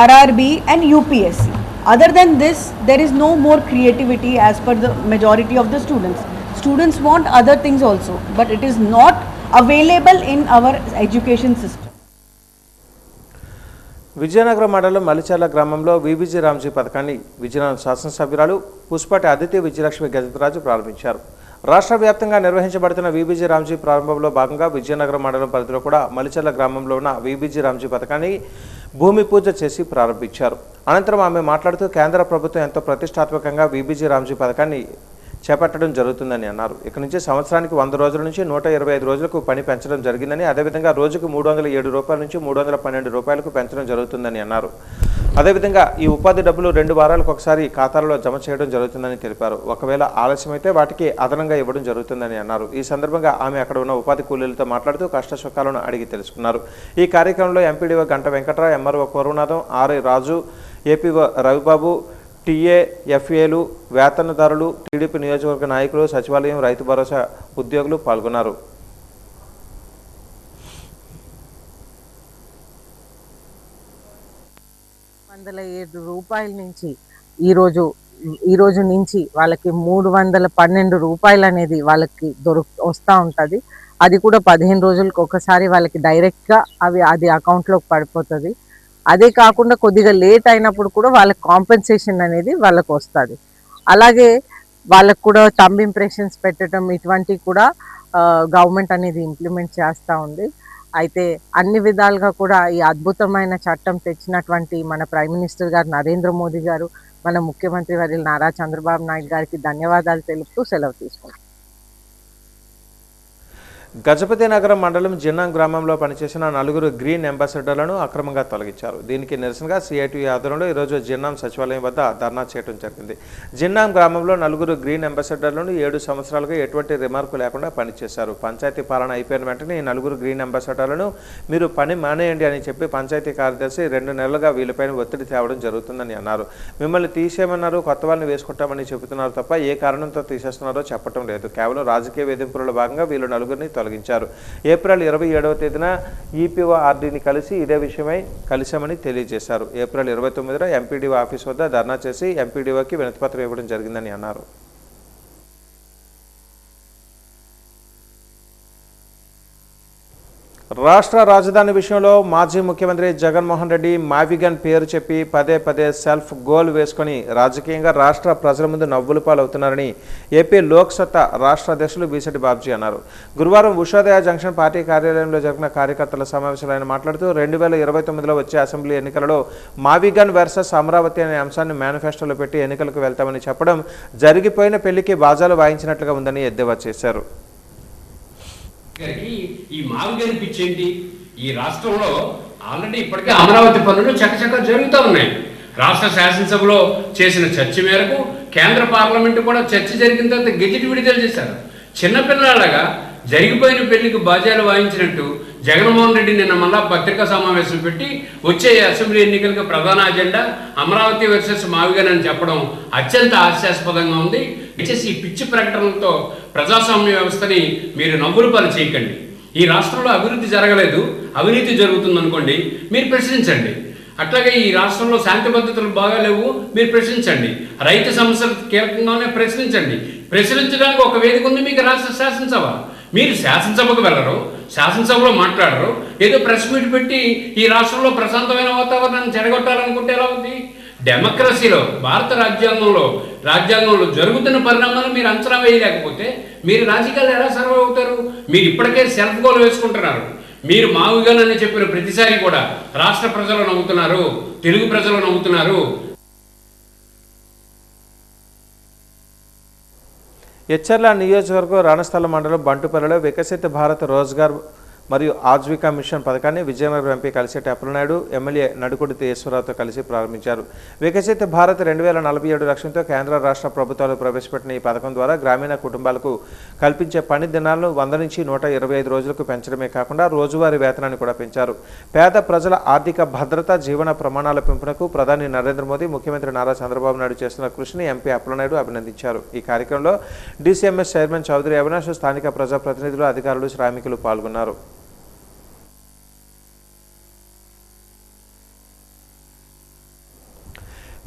RRB and UPSC. Other than this, there is no more creativity as per the majority of the students. Students want other things also, but it is not available in our education system. Vizianagaram మండలం మలిచాల గ్రామంలో VBG Ramji పథకాన్ని విజయనగరం శాసనసభ్యురాలు పుష్పటి ఆదిత్య విజయలక్ష్మి గజపతిరాజు ప్రారంభించారు. రాష్ట్ర వ్యాప్తంగా నిర్వహించబడుతున్న VBG Ramji ప్రారంభంలో భాగంగా విజయనగరం మండలం పరిధిలో కూడా మలిచాల గ్రామంలో ఉన్న విబిజి రామ్జీ పథకాన్ని భూమి పూజ చేసి ప్రారంభించారు. అనంతరం ఆమె మాట్లాడుతూ కేంద్ర ప్రభుత్వం ఎంతో ప్రతిష్టాత్మకంగా విబిజి రామ్జీ పథకాన్ని చేపట్టడం జరుగుతుందని అన్నారు. ఇక నుంచి సంవత్సరానికి 100 రోజుల నుంచి 125 రోజులకు పని పెంచడం జరిగిందని, అదేవిధంగా రోజుకు 307 రూపాయల నుంచి 312 రూపాయలకు పెంచడం జరుగుతుందని అన్నారు. అదేవిధంగా ఈ ఉపాధి డబ్బులు 2 వారాలకు ఒకసారి ఖాతాలలో జమ చేయడం జరుగుతుందని తెలిపారు. ఒకవేళ ఆలస్యమైతే వాటికి అదనంగా ఇవ్వడం జరుగుతుందని అన్నారు. ఈ సందర్భంగా ఆమె అక్కడ ఉన్న ఉపాధి కూలీలతో మాట్లాడుతూ కష్ట సుఖాలను అడిగి తెలుసుకున్నారు. ఈ కార్యక్రమంలో ఎంపీడీఓ గంట వెంకట్రావు, ఎంఆర్ఓ కరుణాథం, ఆర్ఐ రాజు, ఏపీఓ రవిబాబు, టీఏ, ఎఫ్ఏలు, వేతనదారులు, టీడీపీ నియోజకవర్గ నాయకులు, సచివాలయం, రైతు భరోసా ఉద్యోగులు పాల్గొన్నారు. రూపాయల నుంచి ఈ రోజు నుంచి వాళ్ళకి 312 రూపాయలు అనేది వాళ్ళకి వస్తూ ఉంటుంది. అది కూడా 15 రోజులకు ఒకసారి వాళ్ళకి డైరెక్ట్గా అది అకౌంట్లోకి పడిపోతుంది. అదే కాకుండా కొద్దిగా లేట్ అయినప్పుడు కూడా వాళ్ళకి కాంపెన్సేషన్ అనేది వాళ్ళకు వస్తుంది. అలాగే వాళ్ళకు కూడా థంబ్ ఇంప్రెషన్స్ పెట్టడం ఇటువంటివి కూడా గవర్నమెంట్ అనేది ఇంప్లిమెంట్ చేస్తూ ఉంది. అయితే అన్ని విధాలుగా కూడా ఈ అద్భుతమైన చట్టం తెచ్చినటువంటి మన ప్రైమ్ మినిస్టర్ గారు నరేంద్ర మోదీ గారు, మన ముఖ్యమంత్రి వర్యులు నారా చంద్రబాబు నాయుడు గారికి ధన్యవాదాలు తెలుపుతూ సెలవు తీసుకుంటాం. గజపతి నగరం మండలం జిన్నాం గ్రామంలో పనిచేసిన 4 గ్రీన్ అంబాసిడర్లను అక్రమంగా తొలగించారు. దీనికి నిరసనగా సిఐటి ఆధ్వర్యంలో ఈరోజు జిన్నాం సచివాలయం వద్ద ధర్నా చేయడం జరిగింది. జిన్నాం గ్రామంలో 4 గ్రీన్ అంబాసిడర్లను 7 సంవత్సరాలుగా ఎటువంటి రిమార్కు లేకుండా పనిచేశారు. పంచాయతీ పాలన అయిపోయిన వెంటనే ఈ 4 గ్రీన్ అంబాసిడర్లను మీరు పని మానేయండి అని చెప్పి పంచాయతీ కార్యదర్శి 2 నెలలుగా వీళ్ళపైన ఒత్తిడి తేవడం జరుగుతుందని అన్నారు. మిమ్మల్ని తీసేయమన్నారు, కొత్త వాళ్ళని వేసుకుంటామని చెబుతున్నారు తప్ప ఏ కారణంతో తీసేస్తున్నారో చెప్పడం లేదు. కేవలం రాజకీయ వేధింపులలో భాగంగా వీళ్ళు 4 తొలగించారు. ఏప్రిల్ 27వ తేదీన ఈపీఓ ఆర్డీని కలిసి ఇదే విషయమై కలిశామని తెలియజేశారు. ఏప్రిల్ 29న ఎంపీడీఓ ఆఫీస్ వద్ద ధర్నా చేసి ఎంపీడీఓకి వినతిపత్రం ఇవ్వడం జరిగిందని అన్నారు. రాష్ట్ర రాజధాని విషయంలో మాజీ ముఖ్యమంత్రి జగన్మోహన్ రెడ్డి మావిగన్ పేరు చెప్పి పదే సెల్ఫ్ గోల్ వేసుకొని రాజకీయంగా రాష్ట్ర ప్రజల ముందు నవ్వులు పాలవుతున్నారని ఏపీ లోక్సత్తా రాష్ట్ర అధ్యక్షులు బీసెట్టి బాబ్జీ అన్నారు. గురువారం ఉషోదయ జంక్షన్ పార్టీ కార్యాలయంలో జరిగిన కార్యకర్తల సమావేశంలో ఆయన మాట్లాడుతూ 2029లో వచ్చే అసెంబ్లీ ఎన్నికలలో మావిగన్ వర్సెస్ అమరావతి అనే అంశాన్ని మేనిఫెస్టోలో పెట్టి ఎన్నికలకు వెళ్తామని చెప్పడం జరిగిపోయిన పెళ్లికి బాజాలు వాయించినట్లుగా ఉందని ఎద్దేవా చేశారు. ఈ మావిగన్ పిచ్చి ఏంటి? ఈ రాష్ట్రంలో ఆల్రెడీ ఇప్పటికే అమరావతి పనులు చకచక జరుగుతూ ఉన్నాయి. రాష్ట్ర శాసనసభలో చేసిన చర్చ మేరకు కేంద్ర పార్లమెంటు కూడా చర్చ జరిగిన తర్వాత గెజిట్ విడుదల చేశారు. చిన్నపిల్లలాగా జరిగిపోయిన పెళ్లికి బాజాలు వాయించినట్టు జగన్మోహన్ రెడ్డి నిన్న మళ్ళా పత్రికా సమావేశం పెట్టి వచ్చే అసెంబ్లీ ఎన్నికలకు ప్రధాన అజెండా అమరావతి వర్సెస్ మావిగన్ అని చెప్పడం అత్యంత హాస్యాస్పదంగా ఉంది. ఈ పిచ్చి ప్రకటనలతో ప్రజాస్వామ్య వ్యవస్థని మీరు నవ్వులు పాలు చేయకండి. ఈ రాష్ట్రంలో అభివృద్ధి జరగలేదు, అవినీతి జరుగుతుంది అనుకోండి, మీరు ప్రశ్నించండి. అట్లాగే ఈ రాష్ట్రంలో శాంతి భద్రతలు బాగాలేవు, మీరు ప్రశ్నించండి. రైతు సమస్యలు కీలకంగానే ప్రశ్నించండి. ప్రశ్నించడానికి ఒక వేదిక ఉంది మీకు, రాష్ట్ర శాసనసభ. మీరు శాసనసభకు వెళ్ళరు, శాసనసభలో మాట్లాడరు, ఏదో ప్రెస్ మీట్ పెట్టి ఈ రాష్ట్రంలో ప్రశాంతమైన వాతావరణాన్ని చెడగొట్టాలనుకుంటే ఎలా ఉంది? డెమోక్రసీలో భారత రాజ్యాంగంలో జరుగుతున్న పరిణామాలు మీరు అంచనా వేయలేకపోతే మీరు రాజకీయాలు ఎలా సర్వైవ్ అవుతారు? మీరు ఇప్పటికే సెల్ఫ్ గోల్ వేసుకుంటున్నారు. మీరు మావుగానని చెప్పిన ప్రతిసారి కూడా రాష్ట్ర ప్రజలు నమ్ముతున్నారు, తెలుగు ప్రజలు నమ్ముతున్నారు. ఎచ్చర్ల నియోజకవర్గం రాణస్థల మండలం బంటుపల్లిలో వికసిత్ భారత్ రోజ్గార్ మరియు ఆజీవికా మిషన్ పథకాన్ని విజయనగరం ఎంపీ కలిశెట్టి అప్పలనాయుడు ఎమ్మెల్యే నడుకుడి ఈశ్వరరావుతో కలిసి ప్రారంభించారు. వికసిత్ భారత్ 2047 లక్ష్యంతో కేంద్ర రాష్ట్ర ప్రభుత్వాలు ప్రవేశపెట్టిన ఈ పథకం ద్వారా గ్రామీణ కుటుంబాలకు కల్పించే పని దినాలను 100 నుంచి 125 రోజులకు పెంచడమే కాకుండా రోజువారీ వేతనాన్ని కూడా పెంచారు. పేద ప్రజల ఆర్థిక భద్రత, జీవన ప్రమాణాల పెంపునకు ప్రధాని నరేంద్ర మోదీ, ముఖ్యమంత్రి నారా చంద్రబాబు నాయుడు చేస్తున్న కృషిని ఎంపీ అప్పలనాయుడు అభినందించారు. ఈ కార్యక్రమంలో డీసీఎంఎస్ చైర్మన్ చౌదరి అవినాష్, స్థానిక ప్రజాప్రతినిధులు, అధికారులు, శ్రామికులు పాల్గొన్నారు.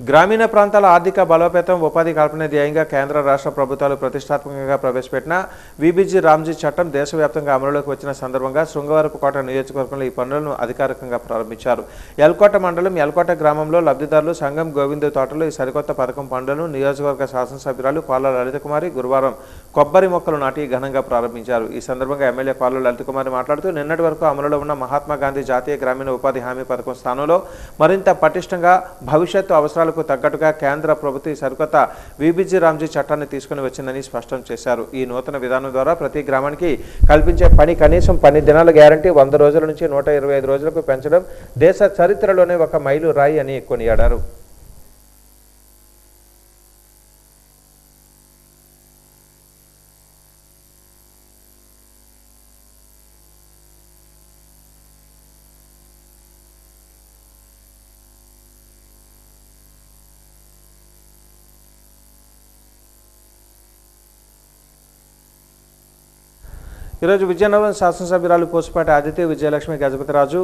గ్రామీణ ప్రాంతాల ఆర్థిక బలోపేతం, ఉపాధి కల్పన ధ్యేయంగా కేంద్ర రాష్ట్ర ప్రభుత్వాలు ప్రతిష్టాత్మకంగా ప్రవేశపెట్టిన వీబీజీ రామ్జీ చట్టం దేశవ్యాప్తంగా అమలులోకి వచ్చిన సందర్భంగా శృంగవరపుకోట నియోజకవర్గంలో ఈ పనులను అధికారికంగా ప్రారంభించారు. ఎల్కోట మండలం ఎల్కోట గ్రామంలో లబ్ధిదారులు సంగం గోవిందు తోటలో ఈ సరికొత్త పథకం పనులను నియోజకవర్గ శాసనసభ్యురాలు కోళ్ల లలితకుమారి గురువారం కొబ్బరి మొక్కలు నాటి ఘనంగా ప్రారంభించారు. ఈ సందర్భంగా ఎమ్మెల్యే కోళ్ల లలితకుమారి మాట్లాడుతూ నిన్నటి వరకు అమలులో ఉన్న మహాత్మా గాంధీ జాతీయ గ్రామీణ ఉపాధి హామీ పథకం స్థానంలో మరింత పటిష్టంగా భవిష్యత్తు అవసరాలకు తగ్గట్టుగా కేంద్ర ప్రభుత్వం సరికొత్త వీబీజీ రామ్జీ చట్టాన్ని తీసుకుని వచ్చిందని స్పష్టం చేశారు. ఈ నూతన విధానం ద్వారా ప్రతి గ్రామానికి కల్పించే పని కనీసం 10 దినాల గ్యారంటీ 100 రోజుల నుంచి 125 రోజులకు పెంచడం దేశ చరిత్రలోనే ఒక మైలు రాయి అని కొనియాడారు. ఈరోజు విజయనగరం శాసనసభ్యురాలు పోసుపాటి ఆదిత్య, విజయలక్ష్మి, గజపతిరాజు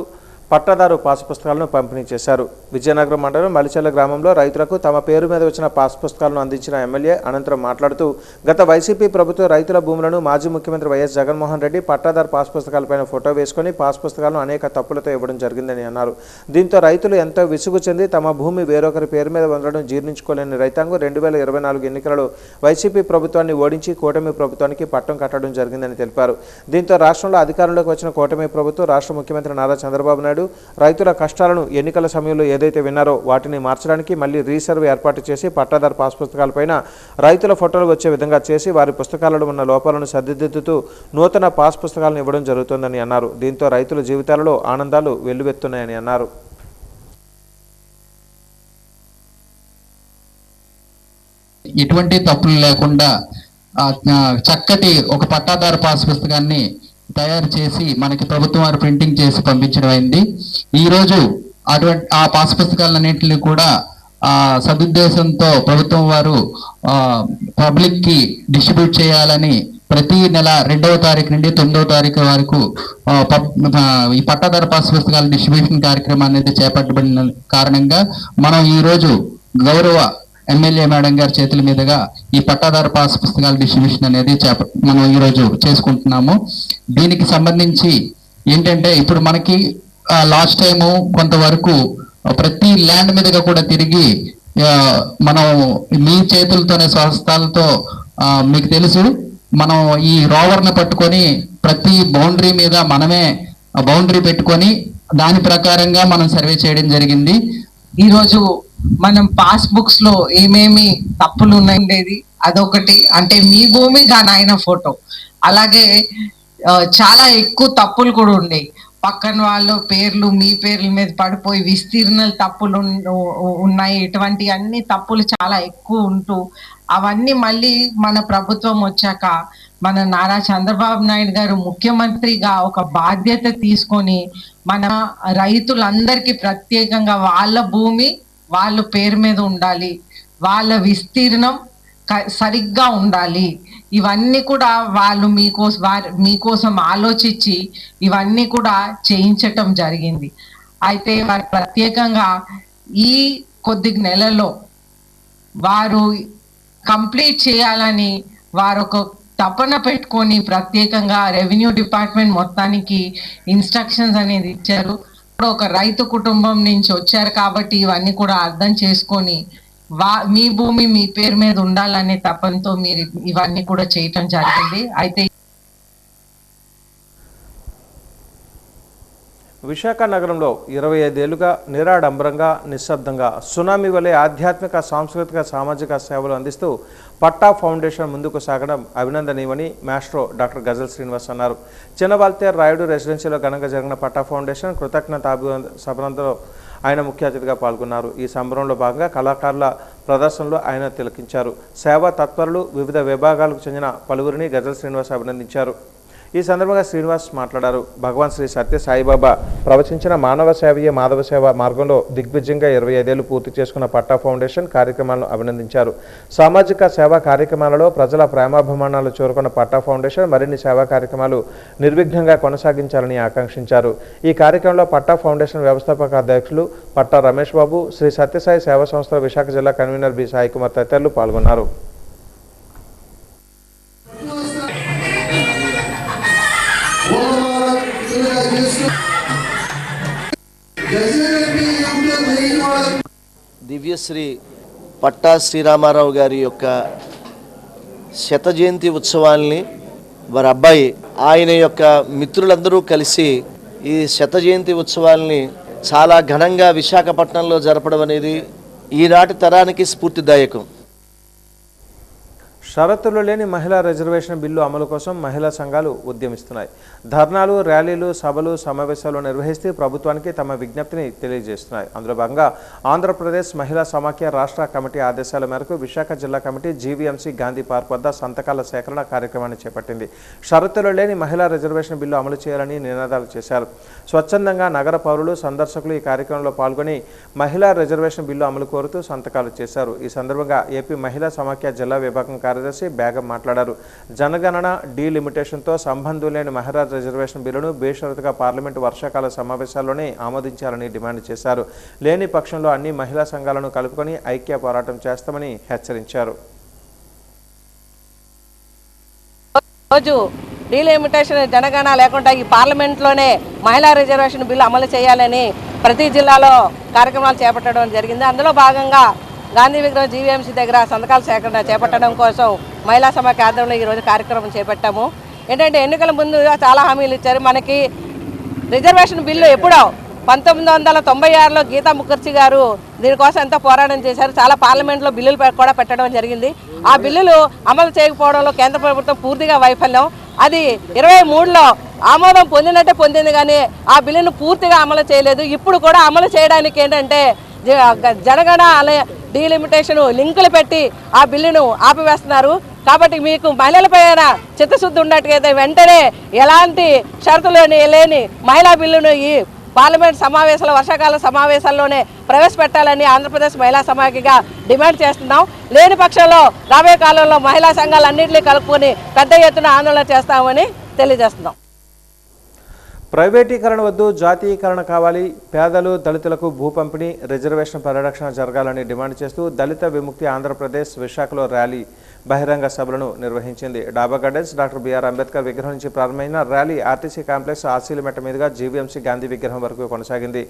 పట్టాదారు పాస్ పుస్తకాలను పంపిణీ చేశారు. విజయనగరం మండలం మలిచెల్ల గ్రామంలో రైతులకు తమ పేరు మీద వచ్చిన పాస్ పుస్తకాలను అందించిన ఎమ్మెల్యే అనంతరం మాట్లాడుతూ గత వైసీపీ ప్రభుత్వం రైతుల భూములను మాజీ ముఖ్యమంత్రి వైఎస్ జగన్మోహన్ రెడ్డి పట్టాదారు పాస్ పుస్తకాలపైన ఫోటో వేసుకుని పాస్ పుస్తకాలను అనేక తప్పులతో ఇవ్వడం జరిగిందని అన్నారు. దీంతో రైతులు ఎంతో విసుగు చెంది తమ భూమి వేరొకరి పేరు మీద ఉండడం జీర్ణించుకోలేని రైతాంగం 2024 ఎన్నికలలో వైసీపీ ప్రభుత్వాన్ని ఓడించి కూటమి ప్రభుత్వానికి పట్టం కట్టడం జరిగిందని తెలిపారు. దీంతో రాష్ట్రంలో అధికారంలోకి వచ్చిన కూటమి ప్రభుత్వం రాష్ట్ర ముఖ్యమంత్రి నారా చంద్రబాబు నాయుడు రైతుల కష్టాలను ఎన్నికల సమయంలో ఏదైతే విన్నారో వాటిని మార్చడానికి మళ్లీ రీసర్వ్ ఏర్పాటు చేసి పట్టాదారు పాస్ పుస్తకాలపైన రైతుల ఫోటోలు వచ్చే విధంగా చేసి వారి పుస్తకాలలో ఉన్న లోపాలను సరిదిద్దుతూ నూతన పాస్ పుస్తకాలను ఇవ్వడం జరుగుతుందని అన్నారు. దీంతో రైతుల జీవితాలలో ఆనందాలు వెల్లువెత్తున్నాయని అన్నారు. ఎటువంటి తప్పులు లేకుండా చక్కటి ఒక పట్టాదారు పాస్ పుస్తకాన్ని తయారు చేసి మనకి ప్రభుత్వం వారు ప్రింటింగ్ చేసి పంపించడం అయింది. ఈరోజు అటువంటి ఆ పాస్ పుస్తకాలన్నింటినీ కూడా సదుద్దేశంతో ప్రభుత్వం వారు పబ్లిక్ కి డిస్ట్రిబ్యూట్ చేయాలని ప్రతి నెల 2వ తారీఖు నుండి 9వ తారీఖు వరకు ఈ పట్టాదారు పాస్ పుస్తకాల డిస్ట్రిబ్యూషన్ కార్యక్రమం అనేది చేపట్టబడిన కారణంగా మనం ఈ రోజు గౌరవ ఎమ్మెల్యే మేడం గారి చేతుల మీదుగా ఈ పట్టాదారు పాస్ పుస్తకాల డిస్ట్రిబ్యూషన్ అనేది మనం ఈరోజు చేసుకుంటున్నాము. దీనికి సంబంధించి ఏంటంటే ఇప్పుడు మనకి లాస్ట్ టైము కొంతవరకు ప్రతి ల్యాండ్ మీదుగా కూడా తిరిగి మనం మీ చేతులతోనే స్వహస్తాలతో మీకు తెలుసు మనం ఈ రోవర్ని పట్టుకొని ప్రతి బౌండరీ మీద మనమే బౌండరీ పెట్టుకొని దాని ప్రకారంగా మనం సర్వే చేయడం జరిగింది. ఈరోజు మనం పాస్ బుక్స్ లో ఏమేమి తప్పులు ఉండేది అదొకటి, అంటే మీ భూమి దాని ఆయన ఫోటో, అలాగే చాలా ఎక్కువ తప్పులు కూడా ఉండేవి. పక్కన వాళ్ళ పేర్లు మీ పేర్ల మీద పడిపోయి విస్తీర్ణాలు తప్పులు ఉన్నాయి. ఇటువంటి అన్ని తప్పులు చాలా ఎక్కువ ఉంటూ అవన్నీ మళ్ళీ మన ప్రభుత్వం వచ్చాక మన నారా చంద్రబాబు నాయుడు గారు ముఖ్యమంత్రిగా ఒక బాధ్యత తీసుకొని మన రైతులందరికీ ప్రత్యేకంగా వాళ్ళ భూమి వాళ్ళ పేరు మీద ఉండాలి, వాళ్ళ విస్తీర్ణం సరిగ్గా ఉండాలి, ఇవన్నీ కూడా వాళ్ళు మీకోసం ఆలోచించి ఇవన్నీ కూడా చేయించటం జరిగింది. అయితే వారు ప్రత్యేకంగా ఈ కొద్ది నెలలో వారు కంప్లీట్ చేయాలని వారు ఒక తపన పెట్టుకొని ప్రత్యేకంగా రెవెన్యూ డిపార్ట్మెంట్ మొత్తానికి ఇన్స్ట్రక్షన్స్ అనేది ఇచ్చారు. ఒక రైతు కుటుంబం నుంచి వచ్చారు కాబట్టి ఇవన్నీ కూడా అర్థం చేసుకొని మీ భూమి మీ పేరు మీద ఉండాలనే తపంతో మీరు ఇవన్నీ కూడా చేయటం జరిగింది. అయితే విశాఖ నగరంలో 25 ఏళ్లుగా నిరాడంబరంగా నిశ్శబ్దంగా సునామీ వలె ఆధ్యాత్మిక సాంస్కృతిక సామాజిక సేవలు అందిస్తూ పట్టా ఫౌండేషన్ ముందుకు సాగడం అభినందనీయమని మాస్ట్రో డాక్టర్ గజల్ శ్రీనివాస్ అన్నారు. చిన్నవాల్తేర్ రాయుడు రెసిడెన్సీలో ఘనంగా జరిగిన పట్టా ఫౌండేషన్ కృతజ్ఞత సభలో ఆయన ముఖ్య అతిథిగా పాల్గొన్నారు. ఈ సంబరంలో భాగంగా కళాకారుల ప్రదర్శనలో ఆయన తిలకించారు. సేవా తత్పరులు వివిధ విభాగాలకు చెందిన పలువురిని గజల్ శ్రీనివాస్ అభినందించారు. ఈ సందర్భంగా శ్రీనివాస్ మాట్లాడారు. భగవాన్ శ్రీ సత్య సాయిబాబా ప్రవచించిన మానవ సేవయే మాధవ సేవ మార్గంలో దిగ్విజయంగా 25 ఏళ్లు పూర్తి చేసుకున్న పట్టా ఫౌండేషన్ కార్యక్రమాలను అభినందించారు. సామాజిక సేవా కార్యక్రమాలలో ప్రజల ప్రేమాభిమానాలు చేరుకున్న పట్టా ఫౌండేషన్ మరిన్ని సేవా కార్యక్రమాలు నిర్విఘ్నంగా కొనసాగించాలని ఆకాంక్షించారు. ఈ కార్యక్రమంలో పట్టా ఫౌండేషన్ వ్యవస్థాపక అధ్యక్షులు పట్టా రమేష్ బాబు, శ్రీ సత్యసాయి సేవా సంస్థ విశాఖ జిల్లా కన్వీనర్ బి సాయి కుమార్ తదితరులు పాల్గొన్నారు. దివ్యశ్రీ పట్టా శ్రీరామారావు గారి యొక్క శత జయంతి ఉత్సవాల్ని వారి అబ్బాయి ఆయన యొక్క మిత్రులందరూ కలిసి ఈ శత జయంతి ఉత్సవాల్ని చాలా ఘనంగా విశాఖపట్నంలో జరపడం అనేది ఈనాటి తరానికి స్ఫూర్తిదాయకం. షరతులు లేని మహిళా రిజర్వేషన్ బిల్లు అమలు కోసం మహిళా సంఘాలు ఉద్యమిస్తున్నాయి. ధర్నాలు, ర్యాలీలు, సభలు, సమావేశాలు నిర్వహిస్తూ ప్రభుత్వానికి తమ విజ్ఞప్తిని తెలియజేస్తున్నాయి. అందులో భాగంగా ఆంధ్రప్రదేశ్ మహిళా సమాఖ్య రాష్ట్ర కమిటీ ఆదేశాల మేరకు విశాఖ జిల్లా కమిటీ జీవీఎంసీ గాంధీ పార్క్ వద్ద సంతకాల సేకరణ కార్యక్రమాన్ని చేపట్టింది. షరతులు లేని మహిళా రిజర్వేషన్ బిల్లు అమలు చేయాలని నినాదాలు చేశారు. స్వచ్ఛందంగా నగర పౌరులు, సందర్శకులు ఈ కార్యక్రమంలో పాల్గొని మహిళా రిజర్వేషన్ బిల్లు అమలు కోరుతూ సంతకాలు చేశారు. ఈ సందర్భంగా ఏపీ మహిళా సమాఖ్య జిల్లా విభాగం కార్యదర్శి బేగం మాట్లాడారు. జనగణన డీలిమిటేషన్తో సంబంధం లేని మహిళా రిజర్వేషన్ బిల్లును బేషరతుగా పార్లమెంటు వర్షాకాల సమావేశాల్లోనే ఆమోదించాలని డిమాండ్ చేశారు. లేని పక్షంలో అన్ని మహిళా సంఘాలను కలుపుకొని ఐక్య పోరాటం చేస్తామని హెచ్చరించారు. రోజు డీలిమిటేషన్ జనగణన లేకుండా ఈ పార్లమెంట్లోనే మహిళా రిజర్వేషన్ బిల్లు అమలు చేయాలని ప్రతి జిల్లాలో కార్యక్రమాలు చేపట్టడం జరిగింది. అందులో భాగంగా గాంధీ విగ్రహం జీవీఎంసీ దగ్గర సంతకాల సేకరణ చేపట్టడం కోసం మహిళా సమాఖ్య ఆధ్వర్యంలో ఈరోజు కార్యక్రమం చేపట్టాము. ఏంటంటే ఎన్నికల ముందు చాలా హామీలు ఇచ్చారు. మనకి రిజర్వేషన్ బిల్లు ఎప్పుడో 1996లో గీతా ముఖర్జీ గారు దీనికోసం ఎంతో పోరాటం చేశారు. చాలా పార్లమెంట్లో బిల్లులు కూడా పెట్టడం జరిగింది. ఆ బిల్లులు అమలు చేయకపోవడంలో కేంద్ర ప్రభుత్వం పూర్తిగా వైఫల్యం. అది 23లో ఆమోదం పొందినట్టే పొందింది, కానీ ఆ బిల్లును పూర్తిగా అమలు చేయలేదు. ఇప్పుడు కూడా అమలు చేయడానికి ఏంటంటే జనగణన డీలిమిటేషన్ లింకులు పెట్టి ఆ బిల్లును ఆపివేస్తున్నారు. కాబట్టి మీకు మహిళలపైన చిత్తశుద్ధి ఉన్నట్టుగైతే వెంటనే ఎలాంటి షరతులు లేని మహిళా బిల్లును ఈ పార్లమెంట్ సమావేశాల వర్షాకాల సమావేశాల్లోనే ప్రవేశపెట్టాలని ఆంధ్రప్రదేశ్ మహిళా సమాఖ్యగా డిమాండ్ చేస్తున్నాం. లేని పక్షంలో రాబోయే కాలంలో మహిళా సంఘాలన్నింటినీ కలుపుకొని పెద్ద ఎత్తున ఆందోళన చేస్తామని తెలియజేస్తున్నాం. ప్రైవేటీకరణ వద్దు, జాతీయీకరణ కావాలి. పేదలు, దళితులకు భూ పంపిణీ, రిజర్వేషన్ పరిరక్షణ జరగాలని డిమాండ్ చేస్తూ దళిత విముక్తి ఆంధ్రప్రదేశ్ విశాఖలో ర్యాలీ, బహిరంగ సభలను నిర్వహించింది. డాబా గార్డెన్స్ డాక్టర్ బిఆర్ అంబేద్కర్ విగ్రహం నుంచి ప్రారంభమైన ర్యాలీ ఆర్టీసీ కాంప్లెక్స్, ఆర్సీలమెట్ట మీదుగా జీవీఎంసీ గాంధీ విగ్రహం వరకు కొనసాగింది.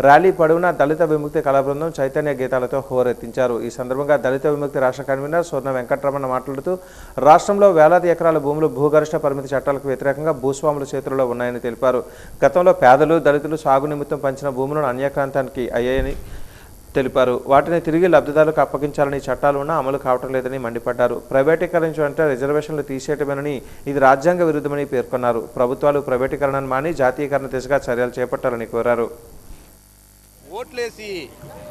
ర్యాలీ పొడవునా దళిత విముక్తి కళా బృందం చైతన్య గీతాలతో హోరెత్తించారు. ఈ సందర్భంగా దళిత విముక్తి రాష్ట్ర కన్వీనర్ సూర్ణ వెంకటరమణ మాట్లాడుతూ రాష్ట్రంలో వేలాది ఎకరాల భూములు భూగరిష్ట పరిమితి చట్టాలకు వ్యతిరేకంగా భూస్వాముల చేతుల్లో ఉన్నాయని తెలిపారు. గతంలో పేదలు, దళితులు సాగు నిమిత్తం పంచిన భూములను అన్యాక్రాంతానికి అయ్యాయని తెలిపారు. వాటిని తిరిగి లబ్ధిదారులకు అప్పగించాలని చట్టాలు ఉన్నా అమలు కావటం లేదని మండిపడ్డారు. ప్రైవేటీకరించాలంటే రిజర్వేషన్లు తీసేయటమేనని, ఇది రాజ్యాంగ విరుద్ధమని పేర్కొన్నారు. ప్రభుత్వాలు ప్రైవేటీకరణను మాని జాతీయకరణ దిశగా చర్యలు చేపట్టాలని కోరారు. ఓట్లేసి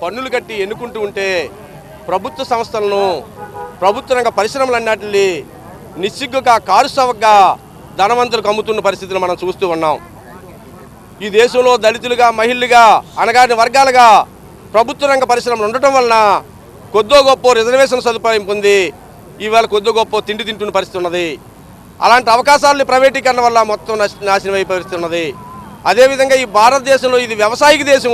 పన్నులు కట్టి ఎన్నుకుంటూ ఉంటే ప్రభుత్వ సంస్థలను, ప్రభుత్వ రంగ పరిశ్రమలన్నింటినీ నిస్సిగ్గుగా కారుసవగ్గా ధనవంతులకు అమ్ముతున్న పరిస్థితులు మనం చూస్తూ ఉన్నాం. ఈ దేశంలో దళితులుగా, మహిళలుగా, అణగారిన వర్గాలుగా ప్రభుత్వ రంగ పరిశ్రమలు ఉండటం వలన కొద్దో గొప్ప రిజర్వేషన్ సదుపాయం పొంది ఇవాళ కొద్దో గొప్ప తిండి తింటున్న పరిస్థితి ఉన్నది. అలాంటి అవకాశాలని ప్రైవేటీకరణ వల్ల మొత్తం నాశనం అయిపోతున్నది. అదేవిధంగా ఈ భారతదేశంలో ఇది వ్యవసాయిక దేశం.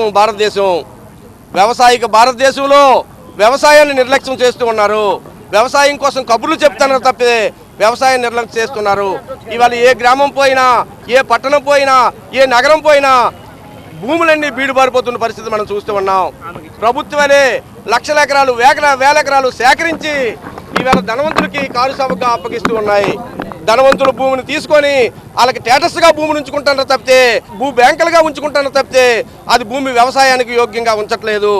భారతదేశంలో వ్యవసాయాన్ని నిర్లక్ష్యం చేస్తూ ఉన్నారు. వ్యవసాయం కోసం కబుర్లు చెప్తున్నారు తప్పితే వ్యవసాయం నిర్లక్ష్యం చేస్తున్నారు. ఇవాళ ఏ గ్రామం పోయినా, ఏ పట్టణం పోయినా, ఏ నగరం పోయినా భూములన్నీ బీడుబారిపోతున్న పరిస్థితి మనం చూస్తూ ఉన్నాం. ప్రభుత్వమే లక్షల ఎకరాలు వేల ఎకరాలు సేకరించి ఈవేళ ధనవంతులకి కారు సభగా అప్పగిస్తూ ఉన్నాయి. ధనవంతుల భూమిని తీసుకొని వాళ్ళకి స్టేటస్గా భూమిని ఉంచుకుంటారో తప్పితే భూ బ్యాంకులుగా ఉంచుకుంటారో తప్పితే అది భూమి వ్యవసాయానికి యోగ్యంగా ఉంచట్లేదు.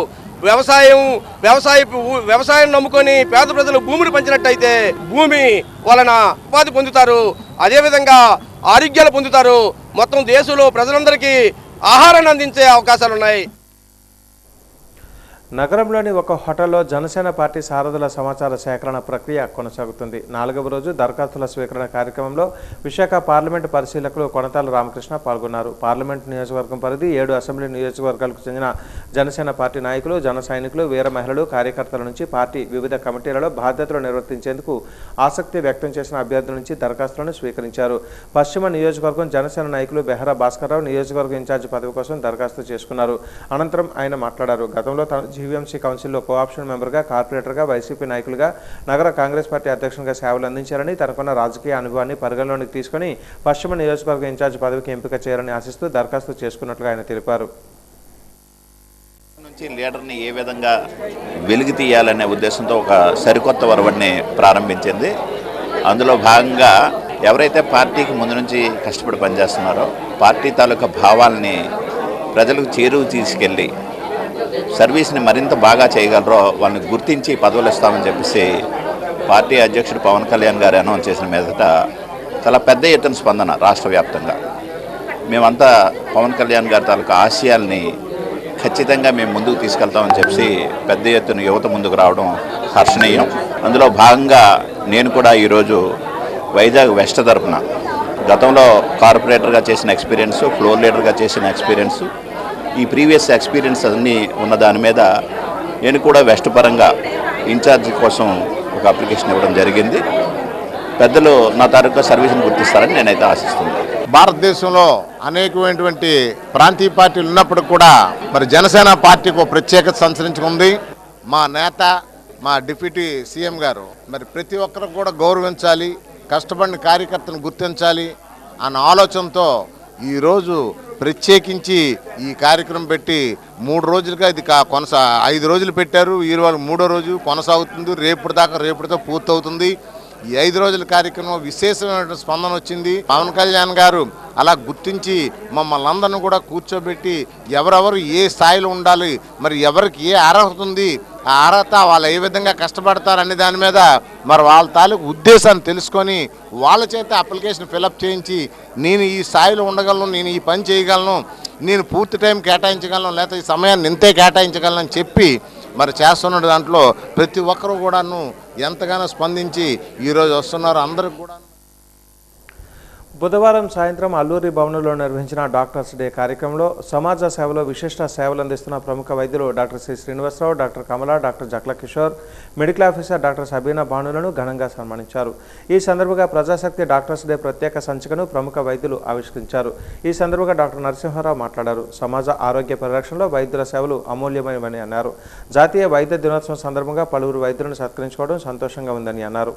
వ్యవసాయం నమ్ముకొని పేద ప్రజలు భూమిని పంచినట్టయితే భూమి వలన ఉపాధి పొందుతారు, అదేవిధంగా ఆరోగ్యాలు పొందుతారు. మొత్తం దేశంలో ప్రజలందరికీ ఆహారాన్ని అందించే అవకాశాలు ఉన్నాయి. నగరంలోని ఒక హోటల్లో జనసేన పార్టీ సారథుల సమాచార సేకరణ ప్రక్రియ కొనసాగుతుంది. 4వ రోజు దరఖాస్తుల స్వీకరణ కార్యక్రమంలో విశాఖ పార్లమెంటు పరిశీలకులు కొనతాల రామకృష్ణ పాల్గొన్నారు. పార్లమెంటు నియోజకవర్గం పరిధి 7 అసెంబ్లీ నియోజకవర్గాలకు చెందిన జనసేన పార్టీ నాయకులు, జన సైనికులు, వీర మహిళలు, కార్యకర్తల నుంచి పార్టీ వివిధ కమిటీలలో బాధ్యతలు నిర్వర్తించేందుకు ఆసక్తి వ్యక్తం చేసిన అభ్యర్థుల నుంచి దరఖాస్తులను స్వీకరించారు. పశ్చిమ నియోజకవర్గం జనసేన నాయకులు బెహరా భాస్కర్రావు నియోజకవర్గ ఇన్ఛార్జి పదవి కోసం దరఖాస్తు చేసుకున్నారు. అనంతరం ఆయన మాట్లాడారు. గతంలో జీవీఎంసీ కౌన్సిల్లో కోఆప్షన్ మెంబర్గా, కార్పొరేటర్గా, వైసీపీ నాయకులుగా, నగర కాంగ్రెస్ పార్టీ అధ్యక్షునిగా సేవలు అందించారని, తనకున్న రాజకీయ అనుభవాన్ని పరిగణలోకి తీసుకుని పశ్చిమ నియోజకవర్గ ఇన్ఛార్జి పదవికి ఎంపిక చేయాలని ఆశిస్తూ దరఖాస్తు చేసుకున్నట్లుగా ఆయన తెలిపారు. నుంచి లీడర్ని ఏ విధంగా వెలుగు తీయాలనే ఉద్దేశంతో ఒక సరికొత్త ఒరవడిని ప్రారంభించింది. అందులో భాగంగా ఎవరైతే పార్టీకి ముందు నుంచి కష్టపడి పనిచేస్తున్నారో పార్టీ తాలూకా భావాల్ని ప్రజలకు చేరువు తీసుకెళ్ళి సర్వీస్ని మరింత బాగా చేయగలరో వాళ్ళని గుర్తించి పదవులు ఇస్తామని చెప్పేసి పార్టీ అధ్యక్షుడు పవన్ కళ్యాణ్ గారు అనౌన్స్ చేసిన మీదట చాలా పెద్ద ఎత్తున స్పందన రాష్ట్ర వ్యాప్తంగా. మేమంతా పవన్ కళ్యాణ్ గారి తాలూకా ఆశయాల్ని ఖచ్చితంగా మేము ముందుకు తీసుకెళ్తామని చెప్పి పెద్ద ఎత్తున యువత ముందుకు రావడం హర్షణీయం. అందులో భాగంగా నేను కూడా ఈరోజు వైజాగ్ వెస్ట్ తరపున గతంలో కార్పొరేటర్గా చేసిన ఎక్స్పీరియన్స్, ఫ్లోర్ లీడర్గా చేసిన ఎక్స్పీరియన్స్, ఈ ప్రీవియస్ ఎక్స్పీరియన్స్ అన్నీ ఉన్న దాని మీద నేను కూడా వెస్ట్ పరంగా ఇన్ఛార్జి కోసం ఒక అప్లికేషన్ ఇవ్వడం జరిగింది. పెద్దలు నా తాలూకా సర్వీస్ని గుర్తిస్తారని నేనైతే ఆశిస్తున్నాను. భారతదేశంలో అనేకమైనటువంటి ప్రాంతీయ పార్టీలు ఉన్నప్పుడు కూడా మరి జనసేన పార్టీకి ఒక ప్రత్యేకత సంచరించుకుంది. మా నేత, మా డిప్యూటీ సీఎం గారు మరి ప్రతి ఒక్కరు కూడా గౌరవించాలి, కష్టపడిన కార్యకర్తను గుర్తించాలి అన్న ఆలోచనతో ఈరోజు ప్రత్యేకించి ఈ కార్యక్రమం పెట్టి 3 రోజులుగా ఇది 5 రోజులు పెట్టారు. ఈ రోజు 3వ రోజు కొనసాగుతుంది. రేపటితో పూర్తవుతుంది. ఈ 5 రోజుల కార్యక్రమం విశేషమైన స్పందన వచ్చింది. పవన్ కళ్యాణ్ గారు అలా గుర్తించి మమ్మల్ని అందరిని కూడా కూర్చోబెట్టి ఎవరెవరు ఏ స్థాయిలో ఉండాలి, మరి ఎవరికి ఏ అర్హత ఉంది, ఆ అర్హత వాళ్ళు ఏ విధంగా కష్టపడతారనే దాని మీద మరి వాళ్ళ తాలూకు ఉద్దేశాన్ని తెలుసుకొని వాళ్ళ చేత అప్లికేషన్ ఫిలప్ చేయించి నేను ఈ స్థాయిలో ఉండగలను, నేను ఈ పని చేయగలను, నేను పూర్తి టైం కేటాయించగలను, లేకపోతే ఈ సమయాన్ని ఇంతే కేటాయించగలను అని చెప్పి మరి చేస్తున్న దాంట్లో ప్రతి ఒక్కరూ కూడాను ఎంతగానో స్పందించి ఈరోజు వస్తున్నారు. అందరికి కూడా బుధవారం సాయంత్రం అల్లూరి భవన్లో నిర్వహించిన డాక్టర్స్ డే కార్యక్రమంలో సమాజ సేవలో విశిష్ట సేవలు అందిస్తున్న ప్రముఖ వైద్యులు doctor C Srinivasarao, doctor Kamala, doctor Jakla Kishore, medical officer doctor Sabina భానులను ఘనంగా సన్మానించారు. ఈ సందర్భంగా ప్రజాశక్తి డాక్టర్స్ డే ప్రత్యేక సంచికను ప్రముఖ వైద్యులు ఆవిష్కరించారు. ఈ సందర్భంగా డాక్టర్ నరసింహారావు మాట్లాడారు. సమాజ ఆరోగ్య పరిరక్షణలో వైద్యుల సేవలు అమూల్యమైనవని అన్నారు. జాతీయ వైద్య దినోత్సవం సందర్భంగా పలువురు వైద్యులను సత్కరించుకోవడం సంతోషంగా ఉందని అన్నారు.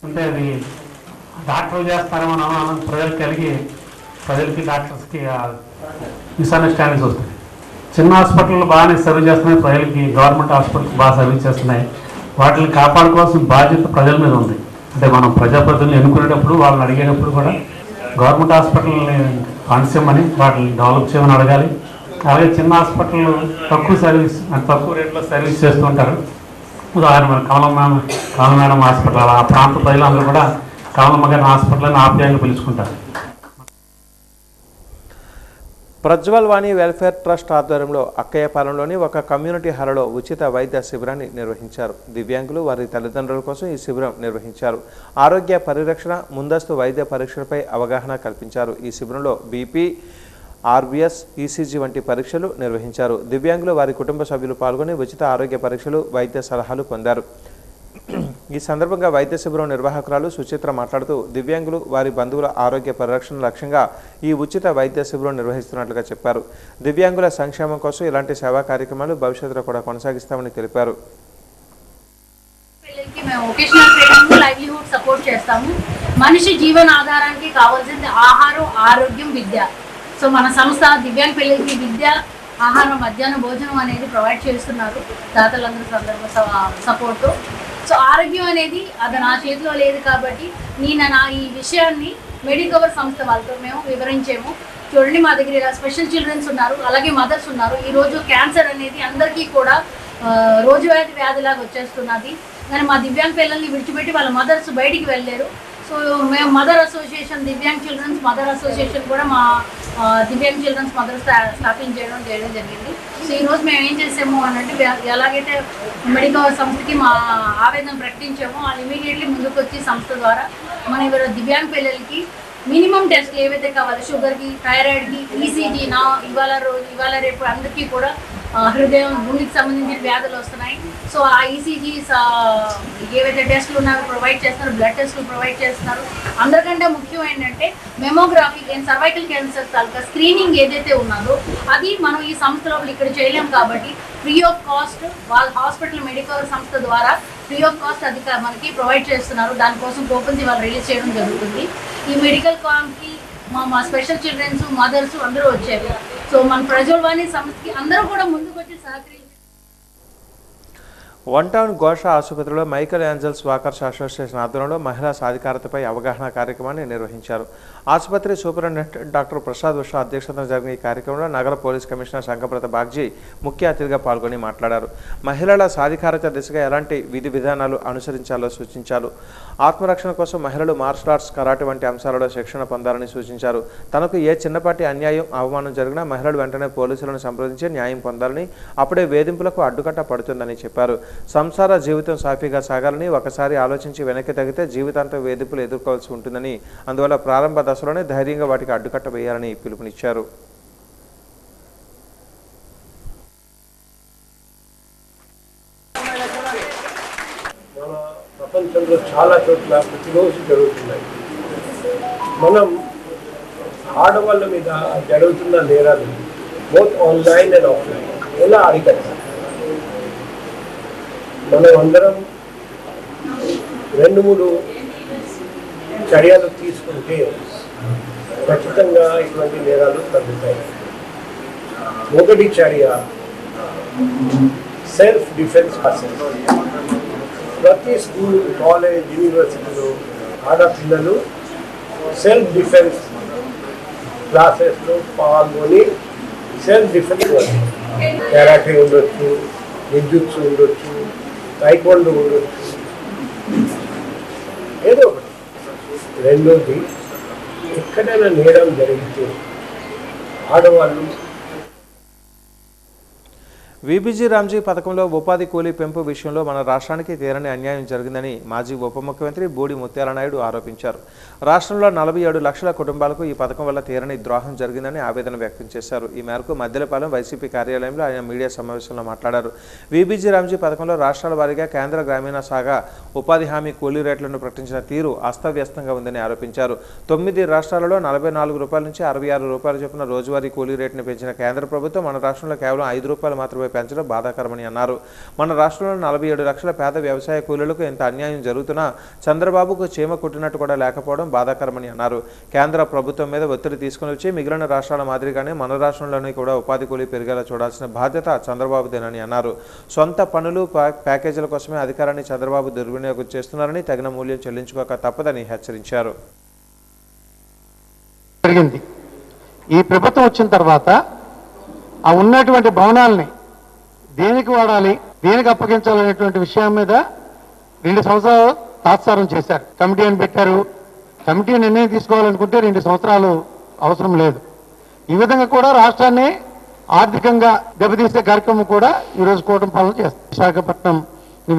అంటే అది డాక్టర్లు చేస్తారేమో అనుమానం ప్రజలకి డాక్టర్స్కి మిస్అండర్స్టాండింగ్స్ వస్తాయి. చిన్న హాస్పిటల్లో బాగానే సర్వీస్ చేస్తున్నాయి, ప్రజలకి గవర్నమెంట్ హాస్పిటల్స్ బాగా సర్వీస్ చేస్తున్నాయి. వాటిని కాపాడుకోవాల్సిన బాధ్యత ప్రజల మీద ఉంది. అంటే మనం ప్రజాప్రతినిధులు ఎన్నుకునేటప్పుడు వాళ్ళని అడిగేటప్పుడు కూడా గవర్నమెంట్ హాస్పిటల్ని ఫండ్స్ ఇవ్వమని వాటిని డెవలప్ చేయమని అడగాలి. అలాగే చిన్న హాస్పిటల్ తక్కువ సర్వీస్ తక్కువ రేట్లో సర్వీస్ చేస్తూ ఉంటారు. ఉదాహరణ మన కమల మేడం హాస్పిటల్, ఆ ప్రాంత ప్రజలందరూ కూడా కమలమ్మ గారి హాస్పిటల్ని ఆప్యాయంగా పిలుచుకుంటారు. ప్రజ్వల్ వాణి వెల్ఫేర్ ట్రస్ట్ ఆధ్వర్యంలో అక్కయ్యపాలెంలోని ఒక కమ్యూనిటీ హాల్లో ఉచిత వైద్య శిబిరాన్ని నిర్వహించారు. దివ్యాంగులు వారి తల్లిదండ్రుల కోసం ఈ శిబిరం నిర్వహించారు. ఆరోగ్య పరిరక్షణ, ముందస్తు వైద్య పరీక్షలపై అవగాహన కల్పించారు. ఈ శిబిరంలో బీపీ, ఆర్బీఎస్, ఈసీజీ వంటి పరీక్షలు నిర్వహించారు. దివ్యాంగులు వారి కుటుంబ సభ్యులు పాల్గొని ఉచిత ఆరోగ్య పరీక్షలు, వైద్య సలహాలు పొందారు. ఈ సందర్భంగా వైద్య శిబిరం నిర్వాహకురాలు సుచిత్ర మాట్లాడుతూ దివ్యాంగులు వారి బంధువుల ఆరోగ్య పరిరక్షణ లక్ష్యంగా ఈ ఉచిత వైద్య శిబిరం నిర్వహిస్తున్నట్లుగా చెప్పారు. దివ్యాంగుల సంక్షేమం కోసం ఇలాంటి సేవా కార్యక్రమాలు భవిష్యత్తులో కూడా కొనసాగిస్తామని తెలిపారు. మేము వొకేషనల్ ట్రైనింగ్, లైవ్లీహుడ్ సపోర్ట్ చేస్తాము. మనిషి జీవన ఆధారానికి కావాల్సింది ఆహారం, ఆరోగ్యం, విద్య. సో మన సంస్థ దివ్యాంగ పిల్లలకి విద్య, ఆహారం, మధ్యాహ్న భోజనం అనేది ప్రొవైడ్ చేస్తున్నారు దాతలందరూ సపోర్టు. సో ఆరోగ్యం అనేది అది నా చేతిలో లేదు కాబట్టి నేను ఈ విషయాన్ని మెడికవర్ సంస్థ వాళ్ళతో మేము వివరించాము. చూడండి, మా దగ్గర ఇలా స్పెషల్ చిల్డ్రన్స్ ఉన్నారు, అలాగే మదర్స్ ఉన్నారు. ఈరోజు క్యాన్సర్ అనేది అందరికీ కూడా రోజువారీ వ్యాధిలాగా వచ్చేస్తున్నది. కానీ మా దివ్యాంగ పిల్లల్ని విడిచిపెట్టి వాళ్ళ మదర్స్ బయటికి వెళ్ళలేరు. సో మేము mother association, divyang children's mother association కూడా మా దివ్యాంగ్ చిల్డ్రన్స్ మదర్ స్థాపించడం జరిగింది. సో ఈరోజు మేము ఏం చేసాము అనంటే, ఎలాగైతే మెడికల్ సంస్థకి మా ఆవేదన ప్రకటించామో వాళ్ళు ఇమీడియట్లీ ముందుకు వచ్చి సంస్థ ద్వారా మన దివ్యాంగ పిల్లలకి మినిమం టెస్ట్లు ఏవైతే కావాలి, షుగర్కి, థైరాయిడ్కి, ఈసీజీ, ఇవాళ రేపు అందరికీ కూడా హృదయం, గుండెకి సంబంధించిన వ్యాధులు వస్తున్నాయి. సో ఆ ఈసీజీస్ ఏవైతే టెస్టులు ఉన్నాయో ప్రొవైడ్ చేస్తున్నారు, బ్లడ్ టెస్టులు ప్రొవైడ్ చేస్తున్నారు. అందరికంటే ముఖ్యం ఏంటంటే mammography and cervical cancer taluka screening ఏదైతే ఉన్నదో అది మనం ఈ సంస్థలో ఇక్కడ చేయలేం కాబట్టి ఫ్రీ ఆఫ్ కాస్ట్ వాళ్ళ హాస్పిటల్ మెడికల్ సంస్థ ద్వారా ఫ్రీ ఆఫ్ కాస్ట్ అది మనకి ప్రొవైడ్ చేస్తున్నారు. దానికోసం కూపన్స్ ఇవాళ రిలీజ్ చేయడం జరుగుతుంది. ఈ మెడికల్ క్యాంప్కి మా స్పెషల్ చిల్డ్రన్స్, మదర్స్ అందరూ వచ్చారు. సో మన ప్రజలవాణి సంస్థకి అందరూ కూడా ముందుకు వచ్చి సహకరించి. వన్ టౌన్ ఘోష ఆసుపత్రిలో మైకల్ ఏంజల్స్ వాకర్స్ అసోసియేషన్ ఆధ్వర్యంలో మహిళా సాధికారతపై అవగాహన కార్యక్రమాన్ని నిర్వహించారు. ఆసుపత్రి సూపరింటెండెంట్ డాక్టర్ ప్రసాద్ ఉషా అధ్యక్షతన జరిగిన ఈ కార్యక్రమంలో నగర పోలీస్ కమిషనర్ శంకప్రత బాగ్జీ ముఖ్య అతిథిగా పాల్గొని మాట్లాడారు. మహిళల సాధికారత దిశగా ఎలాంటి విధి విధానాలు అనుసరించాలో సూచించారు. ఆత్మరక్షణ కోసం మహిళలు మార్షల్ ఆర్ట్స్, కరాటే వంటి అంశాలలో శిక్షణ పొందాలని సూచించారు. తనకు ఏ చిన్నపాటి అన్యాయం, అవమానం జరిగినా మహిళలు వెంటనే పోలీసులను సంప్రదించి న్యాయం పొందాలని, అప్పుడే వేధింపులకు అడ్డుకట్ట పడుతుందని చెప్పారు. సంసార జీవితం సాఫీగా సాగాలని, ఒకసారి ఆలోచించి వెనక్కి తగ్గితే జీవితాంతం వేధింపులు ఎదుర్కోవాల్సి ఉంటుందని, అందువల్ల ప్రారంభ దశలోనే ధైర్యంగా వాటికి అడ్డుకట్ట వేయాలని పిలుపునిచ్చారు. ప్రపంచంలో చాలా చోట్ల ప్రతిరోజు జరుగుతున్నాయి. మనం ఆడవాళ్ళ మీద జరుగుతున్న నేరాలు బోత్ ఆన్లైన్ అండ్ ఆఫ్లైన్ ఎలా అరికట్టాలి? మనం అందరం 2-3 చర్యలు తీసుకుంటే ఖచ్చితంగా ఇటువంటి నేరాలు తగ్గుతాయి. మొదటి చర్య సెల్ఫ్ డిఫెన్స్ క్లాసెస్. ప్రతి స్కూల్, కాలేజ్, యూనివర్సిటీలో ఆడపిల్లలు సెల్ఫ్ డిఫెన్స్ క్లాసెస్లో పాల్గొని సెల్ఫ్ డిఫెన్స్ కరాటే ఉండొచ్చు, విద్యుత్ ఉండొచ్చు, టైక్వాండో ఉండొచ్చు, ఏదో ఒకటి. రెండోది, ఎక్కడైనా నేరం జరిగితే ఆడవాళ్ళు వీబీజీ రామ్జీ పథకంలో ఉపాధి కూలీ పెంపు విషయంలో మన రాష్ట్రానికి తీరని అన్యాయం జరిగిందని మాజీ ఉప ముఖ్యమంత్రి బూడి ముత్యాలనాయుడు ఆరోపించారు. రాష్ట్రంలో 47 లక్షల కుటుంబాలకు ఈ పథకం వల్ల తీరని ద్రోహం జరిగిందని ఆవేదన వ్యక్తం చేశారు. ఈ మేరకు మద్దెలపాలెం వైసీపీ కార్యాలయంలో ఆయన మీడియా సమావేశంలో మాట్లాడారు. వీబీజీ రామ్జీ పథకంలో రాష్ట్రాల వారీగా కేంద్ర గ్రామీణ సాగా ఉపాధి హామీ కూలీ రేట్లను ప్రకటించిన తీరు అస్తవ్యస్తంగా ఉందని ఆరోపించారు. 9 రాష్ట్రాలలో 44 రూపాయల నుంచి 66 రూపాయల చొప్పున రోజువారీ కూలీ రేటును పెంచిన కేంద్ర ప్రభుత్వం మన రాష్ట్రంలో కేవలం 5 రూపాయలు మాత్రమే పెంచడం బాధాకరమని అన్నారు. మన రాష్ట్రంలో 47 లక్షల పేద వ్యవసాయ కూలీలకు ఎంత అన్యాయం జరుగుతున్నా చంద్రబాబుకు చీమ కుట్టినట్టు కూడా లేకపోవడం బాధాకరమని అన్నారు. కేంద్ర ప్రభుత్వం మీద ఒత్తిడి తీసుకుని వచ్చి మిగిలిన రాష్ట్రాల మాదిరిగానే మన రాష్ట్రంలోనే కూడా ఉపాధి కూలీ పెరిగేలా చూడాల్సిన బాధ్యత చంద్రబాబుదేనని అన్నారు. సొంత పనులు, ప్యాకేజీల కోసమే అధికారాన్ని చంద్రబాబు దుర్వినియోగం చేస్తున్నారని, తగిన మూల్యం చెల్లించుకోక తప్పదని హెచ్చరించారు. ఈ ప్రభుత్వం వచ్చిన తర్వాత ఆ ఉన్నటువంటి భవనాలని దేనికి వాడాలి, దేనికి అప్పగించాలనేటువంటి విషయం మీద 2 సంవత్సరాలు తాత్సారం చేశారు. కమిటీ అని పెట్టారు. కమిటీ నిర్ణయం తీసుకోవాలనుకుంటే 2 సంవత్సరాలు అవసరం లేదు. ఈ విధంగా కూడా రాష్ట్రాన్ని ఆర్థికంగా దెబ్బతీసే కార్యక్రమం కూడా ఈరోజు కూటమి పాలన చేస్తారు. విశాఖపట్నం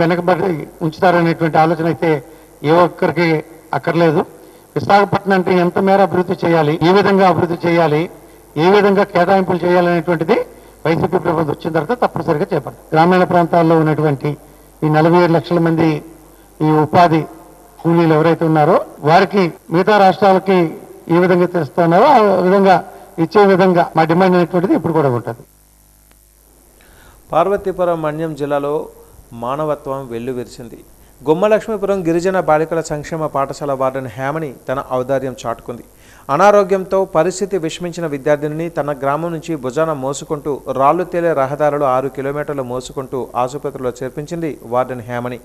వెనకబడి ఉంచుతారనేటువంటి ఆలోచన అయితే ఏ ఒక్కరికి అక్కర్లేదు. విశాఖపట్నం అంటే ఎంత మేర అభివృద్ధి చేయాలి, ఏ విధంగా అభివృద్ధి చేయాలి, ఏ విధంగా కేటాయింపులు చేయాలనేటువంటిది వైసీపీ ప్రభుత్వం వచ్చిన తర్వాత తప్పనిసరిగా చేపట్టారు. గ్రామీణ ప్రాంతాల్లో ఉన్నటువంటి ఈ 47 లక్షల మంది ఈ ఉపాధి కూలీలు ఎవరైతే ఉన్నారో వారికి మిగతా రాష్ట్రాలకి ఏ విధంగా తెస్తున్నారో ఆ విధంగా ఇచ్చే విధంగా మా డిమాండ్ అనేటువంటిది ఇప్పుడు కూడా ఉంటుంది. పార్వతీపురం మన్యం జిల్లాలో మానవత్వం వెల్లువిరిసింది. గుమ్మలక్ష్మీపురం గిరిజన బాలికల సంక్షేమ పాఠశాల వార్డెన్ హేమని తన ఔదార్యం చాటుకుంది. అనారోగ్యంతో పరిస్థితి విషమించిన విద్యార్థినిని తన గ్రామం నుంచి భుజాన మోసుకుంటూ రాళ్లు తేలే రహదారులు 6 కిలోమీటర్లు మోసుకుంటూ ఆసుపత్రిలో చేర్పించింది వార్డెన్ హేమని.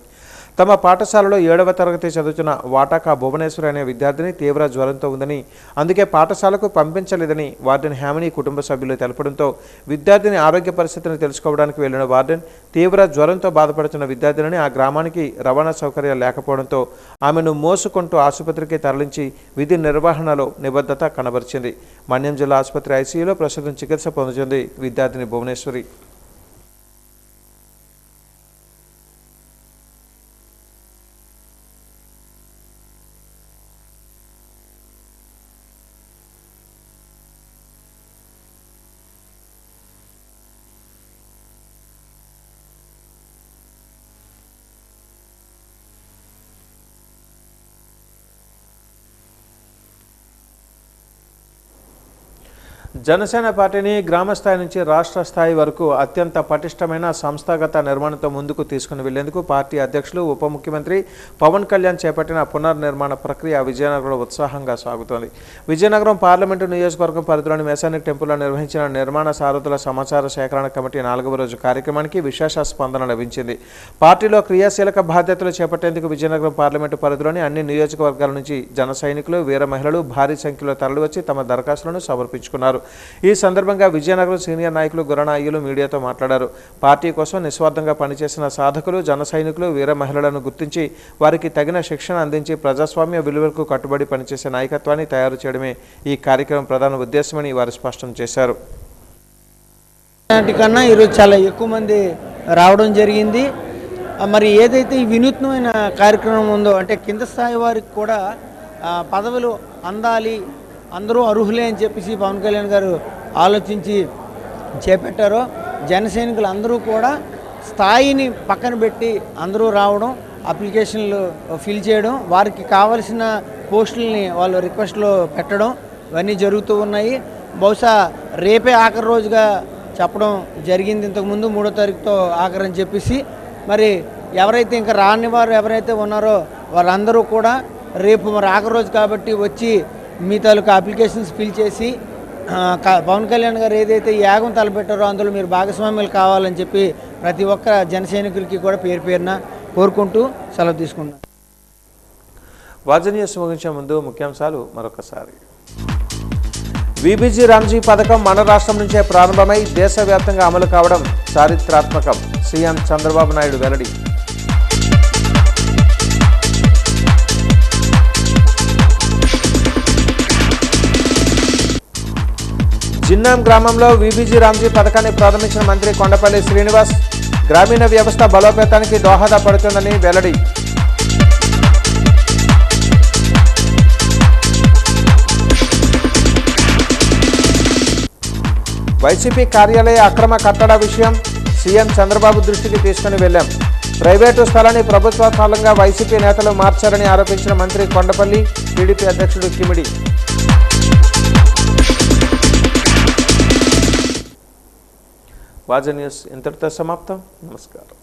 తమ పాఠశాలలో 7వ తరగతి చదువుతున్న వాటాకా భువనేశ్వరి అనే విద్యార్థిని తీవ్ర జ్వరంతో ఉందని, అందుకే పాఠశాలకు పంపించలేదని వార్డెన్ హేమని కుటుంబ సభ్యులు తెలపడంతో విద్యార్థిని ఆరోగ్య పరిస్థితిని తెలుసుకోవడానికి వెళ్లిన వార్డెన్ తీవ్ర జ్వరంతో బాధపడుతున్న విద్యార్థినిని ఆ గ్రామానికి రవాణా సౌకర్యాలు లేకపోవడంతో ఆమెను మోసుకుంటూ ఆసుపత్రికి తరలించి విధి నిర్వహణలో నిబద్ధత కనబరిచింది. మన్యం జిల్లా ఆసుపత్రి ఐసీయూలో ప్రస్తుతం చికిత్స పొందుతుంది విద్యార్థిని భువనేశ్వరి. జనసేన పార్టీని గ్రామస్థాయి నుంచి రాష్ట్ర స్థాయి వరకు అత్యంత పటిష్టమైన సంస్థాగత నిర్మాణంతో ముందుకు తీసుకుని వెళ్లేందుకు పార్టీ అధ్యక్షులు ఉప ముఖ్యమంత్రి పవన్ కళ్యాణ్ చేపట్టిన పునర్నిర్మాణ ప్రక్రియ విజయనగరంలో ఉత్సాహంగా సాగుతోంది. విజయనగరం పార్లమెంటు నియోజకవర్గం పరిధిలోని మెసానిక్ టెంపుల్లో నిర్వహించిన నిర్మాణ సారథుల సమాచార సేకరణ కమిటీ 4వ రోజు కార్యక్రమానికి విశేష స్పందన లభించింది. పార్టీలో క్రియాశీలక బాధ్యతలు చేపట్టేందుకు విజయనగరం పార్లమెంటు పరిధిలోని అన్ని నియోజకవర్గాల నుంచి జన సైనికులు, వీర మహిళలు భారీ సంఖ్యలో తరలివచ్చి తమ దరఖాస్తులను సమర్పించుకున్నారు. ఈ సందర్భంగా విజయనగరం సీనియర్ నాయకులు గురణ అయ్యలు మీడియాతో మాట్లాడారు. పార్టీ కోసం నిస్వార్థంగా పనిచేసిన సాధకులు, జన సైనికులు, వీర మహిళలను గుర్తించి వారికి తగిన శిక్షణ అందించి ప్రజాస్వామ్య విలువలకు కట్టుబడి పనిచేసే నాయకత్వాన్ని తయారు చేయడమే ఈ కార్యక్రమం ప్రధాన ఉద్దేశమని వారు స్పష్టం చేశారు. కన్నా ఈరోజు చాలా ఎక్కువ మంది రావడం జరిగింది. మరి ఏదైతే ఈ వినూత్నమైన కార్యక్రమం ఉందో అంటే కింద స్థాయి వారికి కూడా పదవులు అందాలి, అందరూ అర్హులే అని చెప్పేసి పవన్ కళ్యాణ్ గారు ఆలోచించి చేపట్టారో జన సైనికులు అందరూ కూడా స్థాయిని పక్కన పెట్టి అందరూ రావడం, అప్లికేషన్లు ఫిల్ చేయడం, వారికి కావలసిన పోస్టులని వాళ్ళు రిక్వెస్ట్లో పెట్టడం ఇవన్నీ జరుగుతూ ఉన్నాయి. బహుశా రేపే ఆఖరి రోజుగా చెప్పడం జరిగింది. ఇంతకుముందు 3వ తారీఖుతో ఆఖరి అని చెప్పేసి మరి ఎవరైతే ఇంకా రాని వారు ఎవరైతే ఉన్నారో వారందరూ కూడా రేపు మరి ఆఖరి రోజు కాబట్టి వచ్చి మీ తాలూకా అప్లికేషన్స్ ఫిల్ చేసి పవన్ కళ్యాణ్ గారు ఏదైతే యాగం తలపెట్టారో అందులో మీరు భాగస్వామ్యాలు కావాలని చెప్పి ప్రతి ఒక్క జన సైనికులకి కూడా పేరు పేరున కోరుకుంటూ సెలవు తీసుకున్నాను. వాజనీయ ముగించే ముందు ముఖ్యాంశాలు మరొకసారి. విబిజి రామ్జీ పథకం మన రాష్ట్రం నుంచే ప్రారంభమై దేశవ్యాప్తంగా అమలు కావడం చారిత్రాత్మకం. సీఎం చంద్రబాబు నాయుడు వెల్లడి. జిన్నాం గ్రామంలో విబిజి రామ్జీ పథకాన్ని ప్రారంభించిన మంత్రి కొండపల్లి శ్రీనివాస్ గ్రామీణ వ్యవస్థ బలోపేతానికి దోహదపడుతుందని వెల్లడి. వైసీపీ కార్యాలయ అక్రమ కట్టడ విషయం సీఎం చంద్రబాబు దృష్టికి తీసుకుని వెళ్లాం. ప్రైవేటు స్థలాన్ని ప్రభుత్వ స్థలంగా వైసీపీ నేతలు మార్చారని ఆరోపించిన మంత్రి కొండపల్లి, టీడీపీ అధ్యక్షుడు కిమిడి. వాజ న్యూస్ ఇంతటితో సమాప్తం. నమస్కారం.